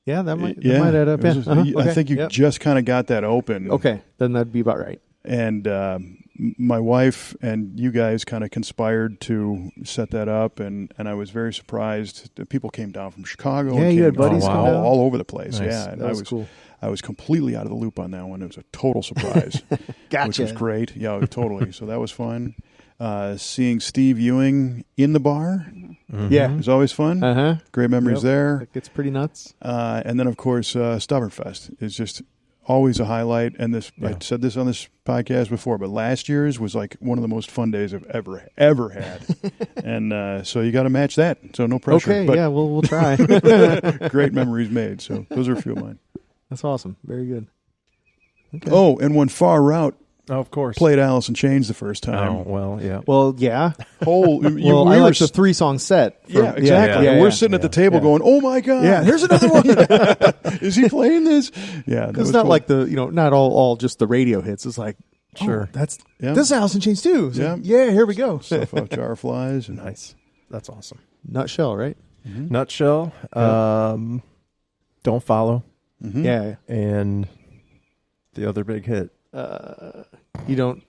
S2: Yeah, that might add up.
S1: I think you just kind of got that open.
S2: Okay, then that'd be about right.
S1: And my wife and you guys kind of conspired to set that up, and I was very surprised that people came down from Chicago.
S2: Yeah, you had buddies come down?
S1: all over the place.
S3: Nice.
S1: Yeah, and
S2: that was cool.
S1: I was completely out of the loop on that one. It was a total surprise,
S2: gotcha.
S1: Which was great. Yeah, totally. So that was fun. Seeing Steve Ewing in the bar,
S2: yeah,
S1: it was always fun. Great memories there.
S2: It gets pretty nuts.
S1: And then, of course, Stubbornfest is just always a highlight. And I said this on this podcast before, but last year's was like one of the most fun days I've ever had. And so you got to match that. So no pressure.
S2: Okay,
S1: but
S2: yeah, we'll try.
S1: Great memories made. So those are a few of mine.
S2: That's awesome. Very good. Okay.
S1: Oh, and when Far Route
S3: of course
S1: played Alice in Chains the first time.
S3: Oh, well, yeah.
S2: Well, yeah.
S1: I
S2: like the 3-song set.
S1: Yeah, exactly.
S2: Yeah,
S1: we're sitting at the table going, "Oh my god!
S2: Yeah, here's another one.
S1: Is he playing this?" Yeah,
S2: it's not cool. Like not all just the radio hits. It's like,
S3: sure,
S2: this is Alice in Chains too. So, here we go.
S1: Stuff off Jar of Flies.
S3: Nice. That's awesome.
S2: Nutshell, right?
S3: Mm-hmm. Nutshell. Don't Follow.
S1: Mm-hmm.
S2: Yeah,
S3: and the other big hit.
S2: You don't.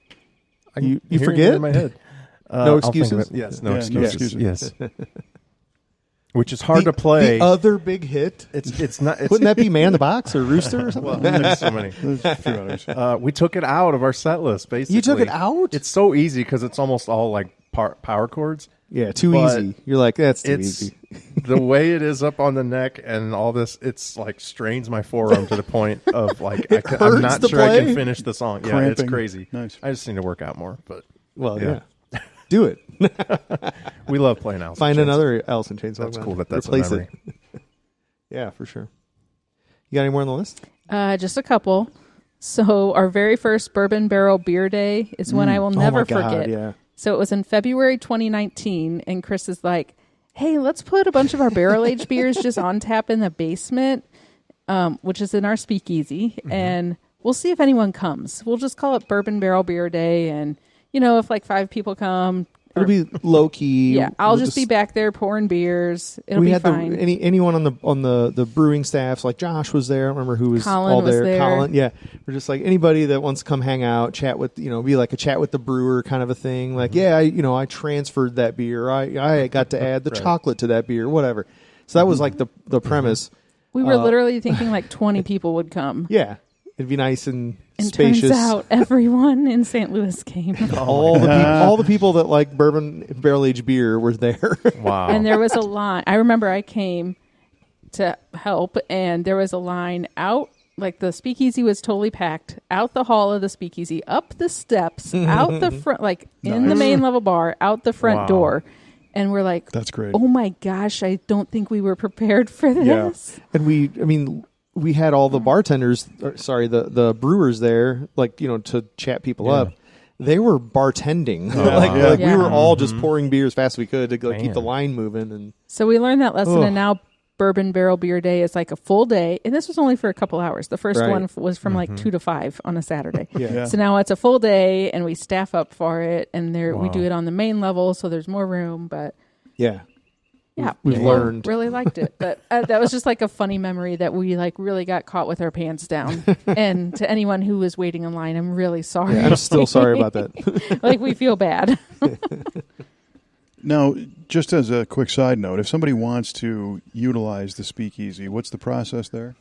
S2: You forget
S3: in my head.
S2: No excuses.
S3: Yes, no excuses. Yes. Which is hard to play.
S2: The other big hit.
S3: It's not.
S2: Wouldn't that be Man in the Box or Rooster or something?
S3: Well, there's so many. There's a few others. We took it out of our set list. Basically,
S2: you took it out.
S3: It's so easy because it's almost all like power chords.
S2: Yeah, too easy. You're like, that's too easy.
S3: The way it is up on the neck and all this, it's like strains my forearm to the point of like I'm not sure I can finish the song.
S1: Cramping.
S3: Yeah, it's crazy.
S1: Nice.
S3: I just need to work out more. But
S2: yeah. Do it.
S3: We love playing Alice.
S2: Find another Alice in Chains song.
S3: That's cool. That's
S2: replace
S3: a memory.
S2: it. Yeah, for sure. You got any more on the list?
S4: Just a couple. So our very first Bourbon Barrel Beer Day is one I will never forget.
S2: Yeah.
S4: So it was in February 2019, and Chris is like, hey, let's put a bunch of our barrel-aged beers just on tap in the basement, which is in our speakeasy, and we'll see if anyone comes. We'll just call it Bourbon Barrel Beer Day, and, if like 5 people come...
S2: It'll be low key.
S4: Yeah, I'll just be back there pouring beers. It'll be fine.
S2: Anyone on the brewing staffs, like Josh was there. I don't remember who was
S4: Colin
S2: all there.
S4: Was there.
S2: Colin, yeah. We're just like anybody that wants to come hang out, chat with, be like a chat with the brewer kind of a thing. Like, I transferred that beer. I got to add the chocolate to that beer, whatever. So that was like the premise.
S4: We were literally thinking like 20 people would come.
S2: Yeah. It'd be nice and
S4: turns
S2: spacious.
S4: out everyone in St. Louis came.
S2: all the people that like bourbon barrel aged beer were there.
S3: Wow!
S4: And there was a line. I remember I came to help, and there was a line out like the speakeasy was totally packed, out the hall of the speakeasy, up the steps, out the front, like in the main level bar, out the front door. And we're like,
S1: that's great.
S4: Oh my gosh, I don't think we were prepared for this.
S2: Yeah. And we had all the bartenders, the brewers there, like, to chat people up. They were bartending. We were all just pouring beer as fast as we could to keep the line moving. And
S4: so we learned that lesson, and now Bourbon Barrel Beer Day is like a full day, and this was only for a couple hours. The first one was from like 2 to 5 on a Saturday. So now it's a full day, and we staff up for it, and we do it on the main level, so there's more room. But we've learned. Really liked it, but that was just like a funny memory that we like really got caught with our pants down. And to anyone who was waiting in line, I'm really sorry.
S2: I'm still sorry about that.
S4: Like we feel bad.
S1: Now, just as a quick side note, if somebody wants to utilize the speakeasy, what's the process there?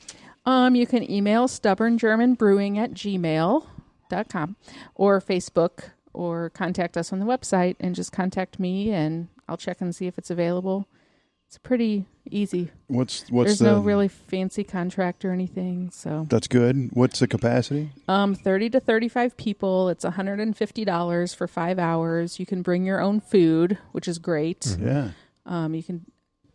S4: You can email stubborngermanbrewing@gmail.com or Facebook, or contact us on the website and just contact me, and I'll check and see if it's available. It's pretty easy. There's no really fancy contract or anything, so
S1: that's good. What's the capacity?
S4: 30 to 35 people. It's $150 for 5 hours. You can bring your own food, which is great.
S1: Yeah.
S4: You can,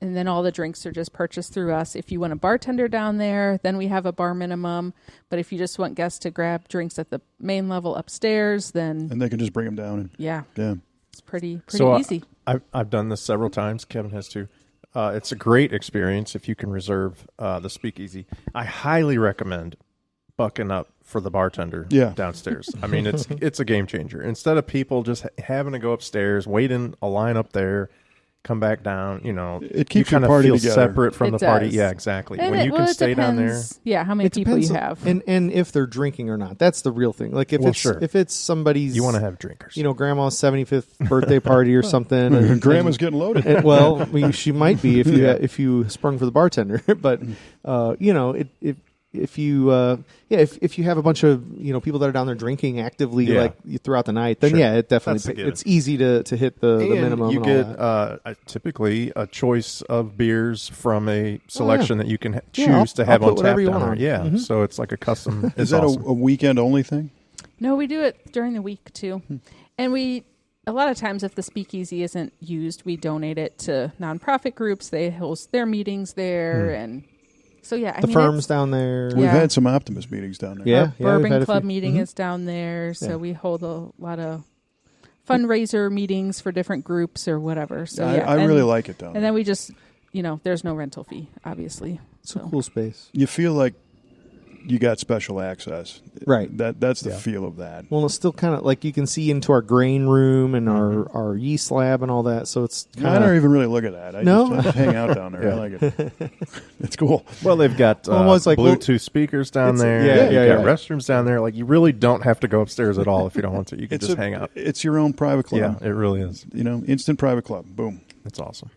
S4: and then all the drinks are just purchased through us. If you want a bartender down there, then we have a bar minimum. But if you just want guests to grab drinks at the main level upstairs, then
S1: and they can just bring them down.
S4: Yeah. It's pretty easy.
S3: I've done this several times. Kevin has too. It's a great experience if you can reserve the speakeasy. I highly recommend bucking up for the bartender downstairs. I mean, it's a game changer. Instead of people just having to go upstairs, wait in a line up there, come back down,
S1: it keeps
S3: you
S1: your party
S3: feel
S1: together.
S3: Separate from
S4: it
S3: the
S4: does.
S3: party. Yeah, exactly.
S4: And
S3: when you can stay down there.
S4: Yeah, how many people you have.
S2: And if they're drinking or not. That's the real thing. Like if it's somebody's,
S3: you want to have drinkers.
S2: Grandma's 75th birthday party or something. and
S1: Grandma's getting loaded.
S2: She might be if you sprung for the bartender. But if you have a bunch of people that are down there drinking actively like throughout the night, then it definitely it's easy to hit the minimum.
S3: You get typically a choice of beers from a selection that you can choose to have on tap down there. Yeah, so it's like a custom.
S1: Is that a weekend only thing?
S4: No, we do it during the week too, and a lot of times if the speakeasy isn't used, we donate it to nonprofit groups. They host their meetings there and. So the
S2: firms down there.
S1: We've had some Optimist meetings down there.
S4: Yeah, Bourbon Club meeting is down there. So we hold a lot of fundraiser meetings for different groups or whatever. So
S1: I really like it down there.
S4: And then we just, there's no rental fee, obviously.
S2: It's a cool space.
S1: You feel like you got special access.
S2: Right.
S1: That's the feel of that.
S2: Well, it's still kind of like you can see into our grain room and our yeast lab and all that. So it's kind of...
S1: I don't even really look at that. I just hang out down there. I like it. It's cool.
S3: Well, they've got Bluetooth speakers down there. You've got restrooms down there. Like, you really don't have to go upstairs at all if you don't want to. You can just hang out.
S1: It's your own private club.
S3: Yeah, it really is.
S1: Instant private club. Boom.
S3: It's awesome.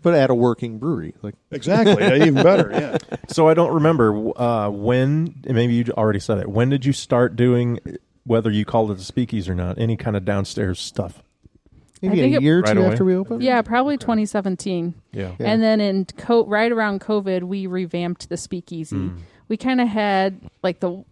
S2: But at a working brewery.
S1: Exactly. Even better, yeah.
S3: So I don't remember when, maybe you already said it, when did you start doing, whether you called it a speakeasy or not, any kind of downstairs stuff?
S2: Maybe a year or two after we opened?
S4: Yeah, probably 2017.
S3: Yeah.
S4: And then right around COVID, we revamped the speakeasy. We kind of had,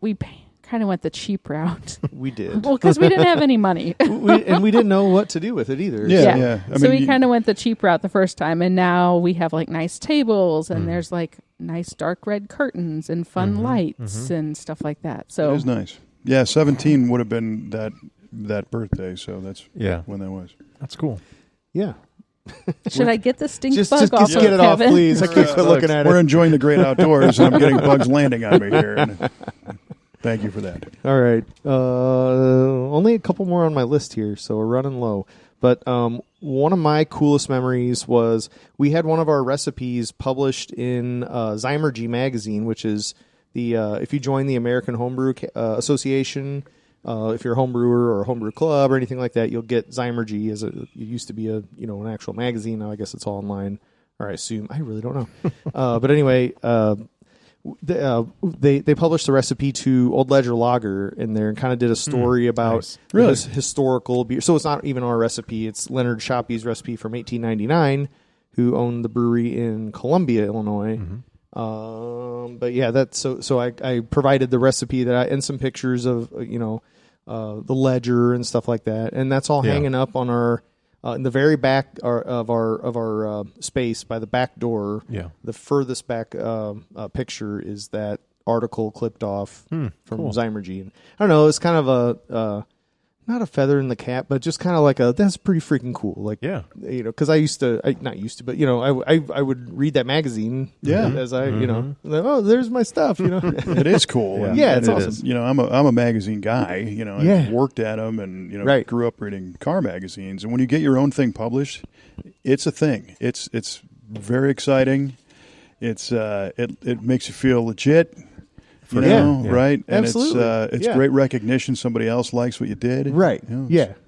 S4: we kind of went the cheap route.
S2: We did.
S4: Well, because we didn't have any money.
S2: And we didn't know what to do with it either.
S1: Yeah.
S4: So we kind of went the cheap route the first time, and now we have nice tables, and there's nice dark red curtains and fun lights and stuff like that. So
S1: it is nice. Yeah, 17 would have been that birthday, so that's when that was.
S3: That's cool.
S2: Yeah.
S4: Should I get the stink bug
S2: just
S4: off?
S2: Just get it off, please. I keep looking at it.
S1: We're enjoying the great outdoors, and I'm getting bugs landing on me here. And thank you for that.
S2: All right. Only a couple more on my list here, so we're running low. But one of my coolest memories was we had one of our recipes published in Zymergy magazine, which is if you join the American Homebrew Association, if you're a home brewer or a homebrew club or anything like that, you'll get Zymergy. It used to be an actual magazine. Now I guess it's all online, or I assume. I really don't know. But anyway, they published the recipe to Old Ledger Lager in there and kind of did a story about this historical beer. So it's not even our recipe. It's Leonard Shoppy's recipe from 1899, who owned the brewery in Columbia, Illinois. But yeah, that's so I provided the recipe and some pictures of the ledger and stuff like that, and that's all hanging up on our in the very back of our space by the back door.
S3: Yeah,
S2: the furthest back picture is that article clipped off from Zymergy. And I don't know, it's kind of a not a feather in the cap, but just kind of like that's pretty freaking cool. Like, because I would read that magazine. As I, there's my stuff.
S1: It is cool.
S2: Yeah, it's awesome.
S1: I'm a magazine guy. I worked at them, and grew up reading car magazines. And when you get your own thing published, it's a thing. It's very exciting. It makes you feel legit. Right? And
S2: absolutely.
S1: It's great recognition. Somebody else likes what you did.
S2: Right.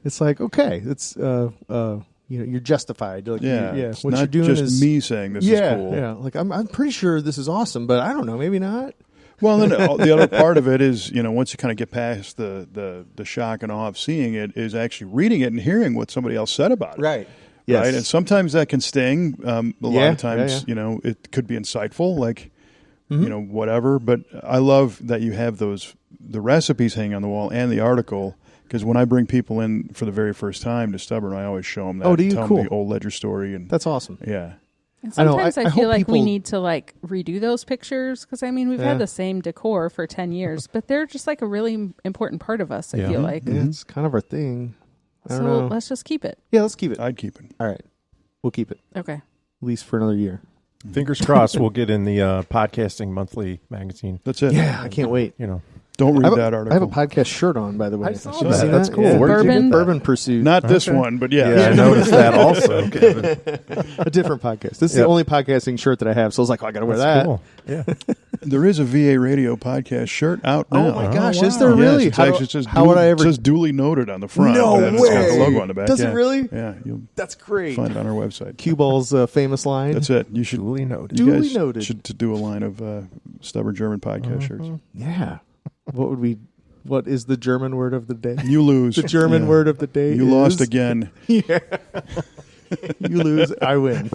S2: It's like, okay, it's you're justified. Like,
S1: it's
S2: what
S1: not
S2: you're doing
S1: just
S2: is
S1: me saying this is cool.
S2: Yeah. Like I'm pretty sure this is awesome, but I don't know, maybe not.
S1: Well, then the other part of it is, once you kind of get past the shock and awe of seeing it, is actually reading it and hearing what somebody else said about it.
S2: Right. Yes.
S1: Right. And sometimes that can sting. A lot of times, it could be insightful. Like, whatever. But I love that you have the recipes hanging on the wall and the article, because when I bring people in for the very first time to Stubborn, I always show them that.
S2: Oh, do you?
S1: Tell
S2: Cool.
S1: them the old ledger story. And
S2: that's awesome.
S1: Yeah.
S4: And sometimes I feel like we
S2: people
S4: need to redo those pictures, because we've had the same decor for 10 years, but they're just like a really important part of us. I feel like
S2: it's kind of our thing. I don't know.
S4: Let's just keep it.
S2: Yeah, let's keep it.
S1: I'd keep it.
S2: All right, we'll keep it.
S4: Okay.
S2: At least for another year.
S3: Fingers crossed we'll get in the Podcasting Monthly magazine.
S1: That's it.
S2: Yeah, I can't wait.
S1: Don't read that article.
S2: I have a podcast shirt on, by the way.
S3: I saw
S2: that.
S3: That's cool.
S2: Yeah.
S3: Where did you get that?
S2: Bourbon Pursuit.
S1: Not this one, but
S3: I noticed that also, Kevin.
S2: A different podcast. This is the only podcasting shirt that I have, so I was like, I got to wear that.
S3: Cool. Yeah.
S1: There is a VA Radio podcast shirt out now.
S2: Oh my gosh,
S3: wow.
S2: is there really?
S1: Yes, it says duly noted on the front.
S2: No
S1: and
S2: way.
S1: It's got the logo on the back.
S2: Does it really?
S1: Yeah, you'll
S2: That's great.
S1: find it on our website.
S2: Cue Ball's famous line.
S1: That's it. You should
S3: Duly noted.
S1: You
S2: Duly
S1: guys
S2: noted.
S1: should to do a line of Stubborn German podcast shirts.
S2: Yeah. What is the German word of the day?
S1: You lose.
S2: The German word of the day
S1: You
S2: is...
S1: lost again.
S2: Yeah. You lose, I win.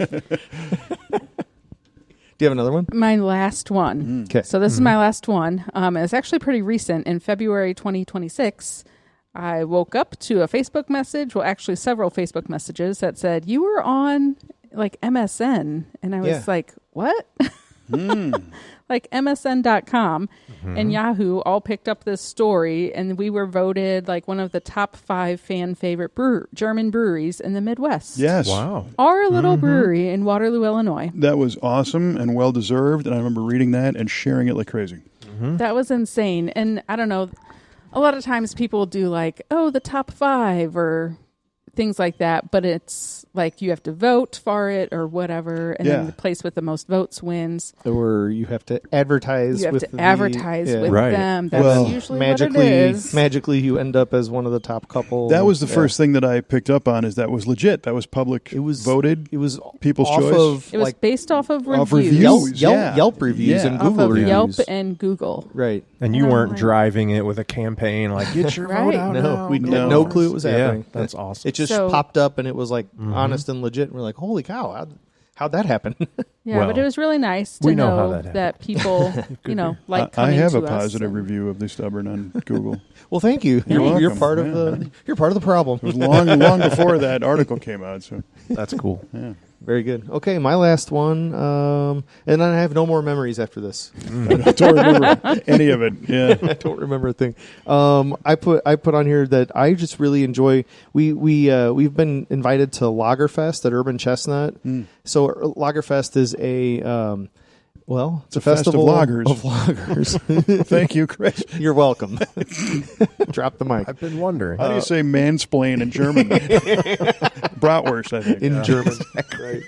S2: Do you have another one?
S4: My last one.
S2: Okay.
S4: So this is my last one. It's actually pretty recent. In February 2026, I woke up to a Facebook message, well, actually several Facebook messages that said, you were on MSN. And I was like, what? Like MSN.com and Yahoo all picked up this story, and we were voted one of the top 5 fan favorite German breweries in the Midwest.
S1: Yes.
S3: Wow.
S4: Our little brewery in Waterloo, Illinois.
S1: That was awesome and well deserved, and I remember reading that and sharing it like crazy.
S4: That was insane. And I don't know, a lot of times people do the top 5 or things like that, but it's you have to vote for it or whatever, and then the place with the most votes wins.
S2: Or you have to advertise with them.
S4: That's usually what it is.
S2: Magically, you end up as one of the top couple.
S1: That was the first thing that I picked up on, is that was legit. That was public.
S2: It was
S1: voted.
S2: It was
S1: people's
S2: off
S1: choice.
S2: Of,
S4: it was based off of reviews.
S1: Reviews.
S2: Yelp reviews and Google
S4: off of
S2: reviews.
S4: Yelp and Google.
S2: Right.
S3: And you weren't driving it with a campaign get your vote out now.
S2: We had no clue it was happening.
S3: That's awesome.
S2: It just popped up, and it was honest and legit. And we're like, holy cow, how'd that happen?
S4: But it was really nice to know that people, like coming
S1: I have
S4: to
S1: a positive
S4: us
S1: review of the Stubborn on Google.
S2: Well, thank you. You're part of the problem.
S1: It was long before that article came out. So
S3: that's cool.
S1: Yeah.
S2: Very good. Okay, my last one, and then I have no more memories after this.
S1: I don't remember any of it. Yeah,
S2: I don't remember a thing. I put on here that I just really enjoy. We've been invited to Lagerfest at Urban Chestnut. So Lagerfest is it's a festival
S1: of lagers. Thank you, Chris.
S2: You're welcome. Drop the mic.
S3: I've been wondering.
S1: How do you say mansplain in German? Bratwurst, I think.
S2: In German, right?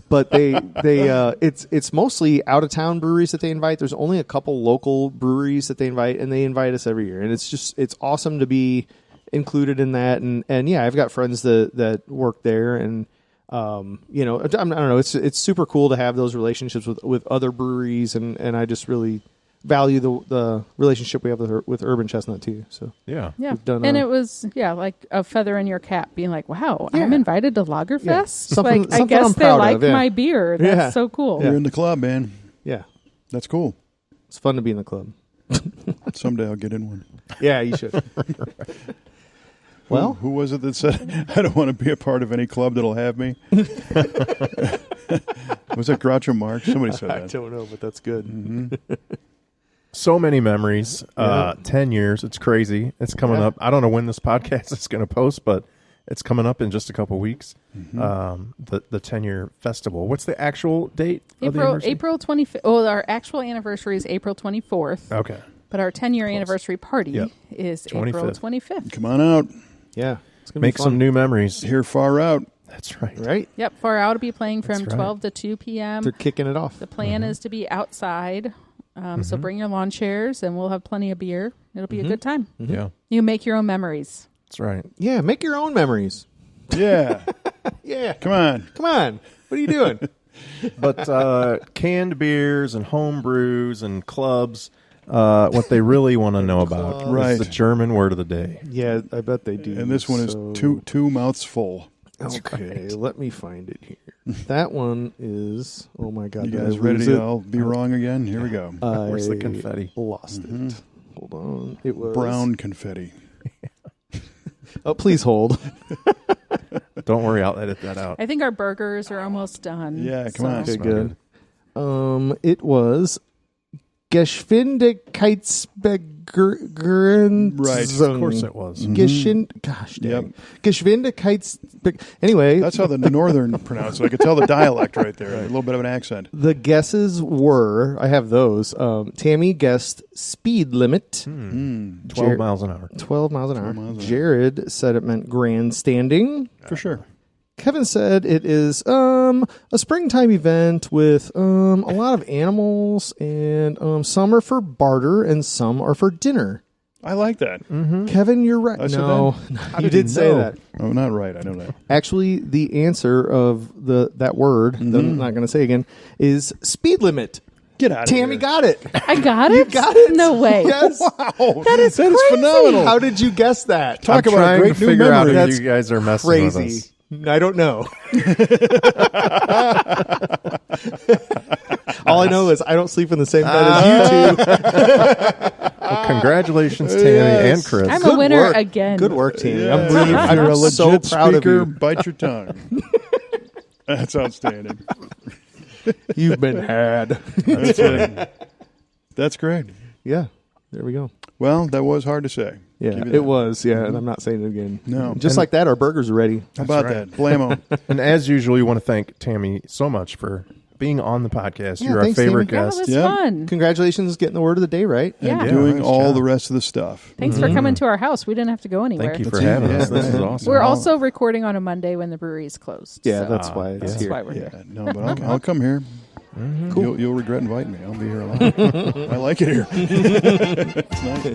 S2: But it's mostly out of town breweries that they invite. There's only a couple local breweries that they invite, and they invite us every year. And it's awesome to be included in that. And I've got friends that work there, and I don't know. It's super cool to have those relationships with other breweries, and I just really value the relationship we have with Urban Chestnut too. So
S4: yeah, and it was like a feather in your cap, being like, wow, I'm invited to Lagerfest.
S2: Something
S4: I guess
S2: I'm
S4: they like my beer. That's so cool.
S1: You're in the club, man.
S2: Yeah,
S1: that's cool.
S2: It's fun to be in the club.
S1: Someday I'll get in one.
S2: Yeah, you should. Well,
S1: who was it that said, I don't want to be a part of any club that'll have me? Was that Groucho Marx? Somebody said that.
S2: I don't know, but that's good.
S1: Mm-hmm.
S3: So many memories. 10 years. It's crazy. It's coming up. I don't know when this podcast is going to post, but it's coming up in just a couple weeks. Mm-hmm. The 10-year festival. What's the actual date?
S4: April 25th. Oh, our actual anniversary is April 24th.
S3: Okay.
S4: But our 10-year anniversary party is
S3: 25th.
S4: April 25th.
S1: Come on out.
S2: Yeah. It's gonna
S3: Make
S2: be fun.
S3: some new memories.
S1: Here far out.
S3: That's right.
S2: Right?
S4: Yep. Far Out will be playing from
S3: That's right.
S4: 12 to 2 p.m.
S2: They're kicking it off.
S4: The plan is to be outside. So bring your lawn chairs, and we'll have plenty of beer. It'll be a good time.
S3: Mm-hmm. Yeah.
S4: You make your own memories.
S3: That's right.
S2: Yeah, make your own memories.
S1: Yeah.
S2: Yeah.
S1: Come on.
S2: Come on. What are you doing?
S3: But canned beers and home brews and clubs, what they really want to know about is the German word of the day.
S2: Yeah, I bet they do.
S1: And this one is two mouths full.
S2: Okay, let me find it here. That one is, oh my God.
S1: You guys ready to all be wrong again? Here we go.
S3: Where's the confetti?
S2: Lost it. Hold on. It was
S1: Brown confetti.
S2: Oh, please hold.
S3: Don't worry, I'll edit that out.
S4: I think our burgers are almost done.
S1: Yeah, come on.
S2: Okay, good. It was Geschwindigkeitsbegrenzung.
S1: Right,
S3: of course it was.
S2: Gosh dang. Geschwindigkeitsbe- Anyway.
S1: That's how the northern pronounce it. I could tell the dialect right there. A little bit of an accent.
S2: The guesses were, I have those. Tammy guessed speed limit.
S3: 12 miles an hour.
S2: 12 miles an hour. Jared said it meant grandstanding.
S1: For sure.
S2: Kevin said it is a springtime event with a lot of animals, and some are for barter and some are for dinner.
S1: I like that.
S2: Kevin, you're right.
S1: I said
S2: No, you did say that.
S1: Oh, not right. I know that.
S2: Actually, the answer of that word that I'm not going to say again is speed limit.
S1: Get out of
S2: Tammy
S1: here.
S2: got it.
S4: I got it?
S2: You got it?
S4: No way.
S2: Yes.
S1: Wow.
S4: That is crazy.
S1: phenomenal.
S2: How did you guess that?
S1: Talk
S3: I'm
S1: about a
S3: trying
S1: great
S3: to
S1: new
S3: figure out
S1: memory.
S3: if you guys are messing with
S2: Crazy.
S3: us.
S2: I don't know. All I know is I don't sleep in the same bed as you two.
S3: Well, congratulations, Tammy and Chris.
S4: I'm
S2: Good
S4: a winner
S2: work.
S4: again.
S2: Good work, Tammy.
S1: Yeah.
S2: I'm really,
S1: If you're a
S2: I'm
S1: legit
S2: so proud
S1: speaker,
S2: of you.
S1: bite your tongue. That's outstanding.
S2: You've been had.
S1: That's it. That's great.
S2: Yeah, there we go.
S1: Well, that was hard to say.
S2: Yeah,
S1: Give you
S2: it
S1: that.
S2: was. Yeah, and I'm not saying it again.
S1: No.
S2: Just like that, our burgers are ready.
S1: How about that? Blammo.
S3: And as usual, we want to thank Tammy so much for being on the podcast.
S2: Yeah,
S3: You're our
S2: thanks,
S3: favorite
S2: Tammy.
S4: Yeah, it
S3: guest.
S4: was
S1: Yeah.
S4: fun.
S2: Congratulations, getting the word of the day right.
S4: Yeah.
S1: And doing
S3: nice
S1: all
S3: job.
S1: the rest of the stuff.
S4: Thanks for coming to our house. We didn't have to go anywhere.
S3: Thank you for
S1: That's
S3: having
S1: it.
S3: us.
S1: Yeah.
S3: This is awesome.
S4: We're also recording on a Monday when the brewery is closed.
S2: Yeah,
S4: so
S2: that's why it's
S4: that's
S2: here.
S4: why we're here.
S1: Yeah, no, but I'll come here.
S2: Cool.
S1: You'll regret inviting me. I'll be here a lot. I like it here. It's nice.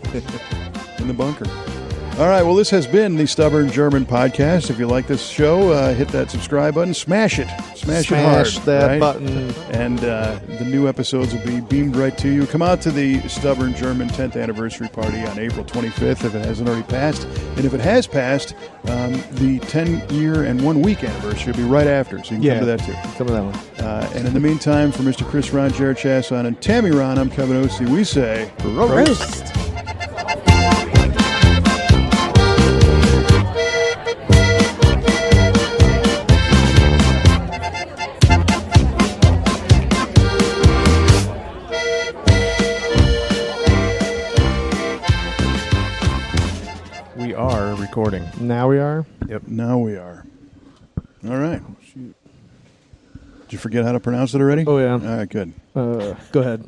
S1: In the bunker. All right, well, this has been the Stubborn German Podcast. If you like this show, hit that subscribe button. Smash it. Smash it hard.
S2: that
S1: right?
S2: button.
S1: And the new episodes will be beamed right to you. Come out to the Stubborn German 10th anniversary party on April 25th if it hasn't already passed. And if it has passed, the 10-year and 1 week anniversary will be right after. So you can come to that too.
S2: Come to that one.
S1: And in the meantime, for Mr. Chris Ron, Jared Chasson, and Tammy Ron, I'm Kevin Ostie. We say,
S4: Roast.
S3: We are recording.
S2: Now we are.
S1: Now we are. All right. Did you forget how to pronounce it already?
S2: Oh, yeah.
S1: All right, good.
S2: Go ahead.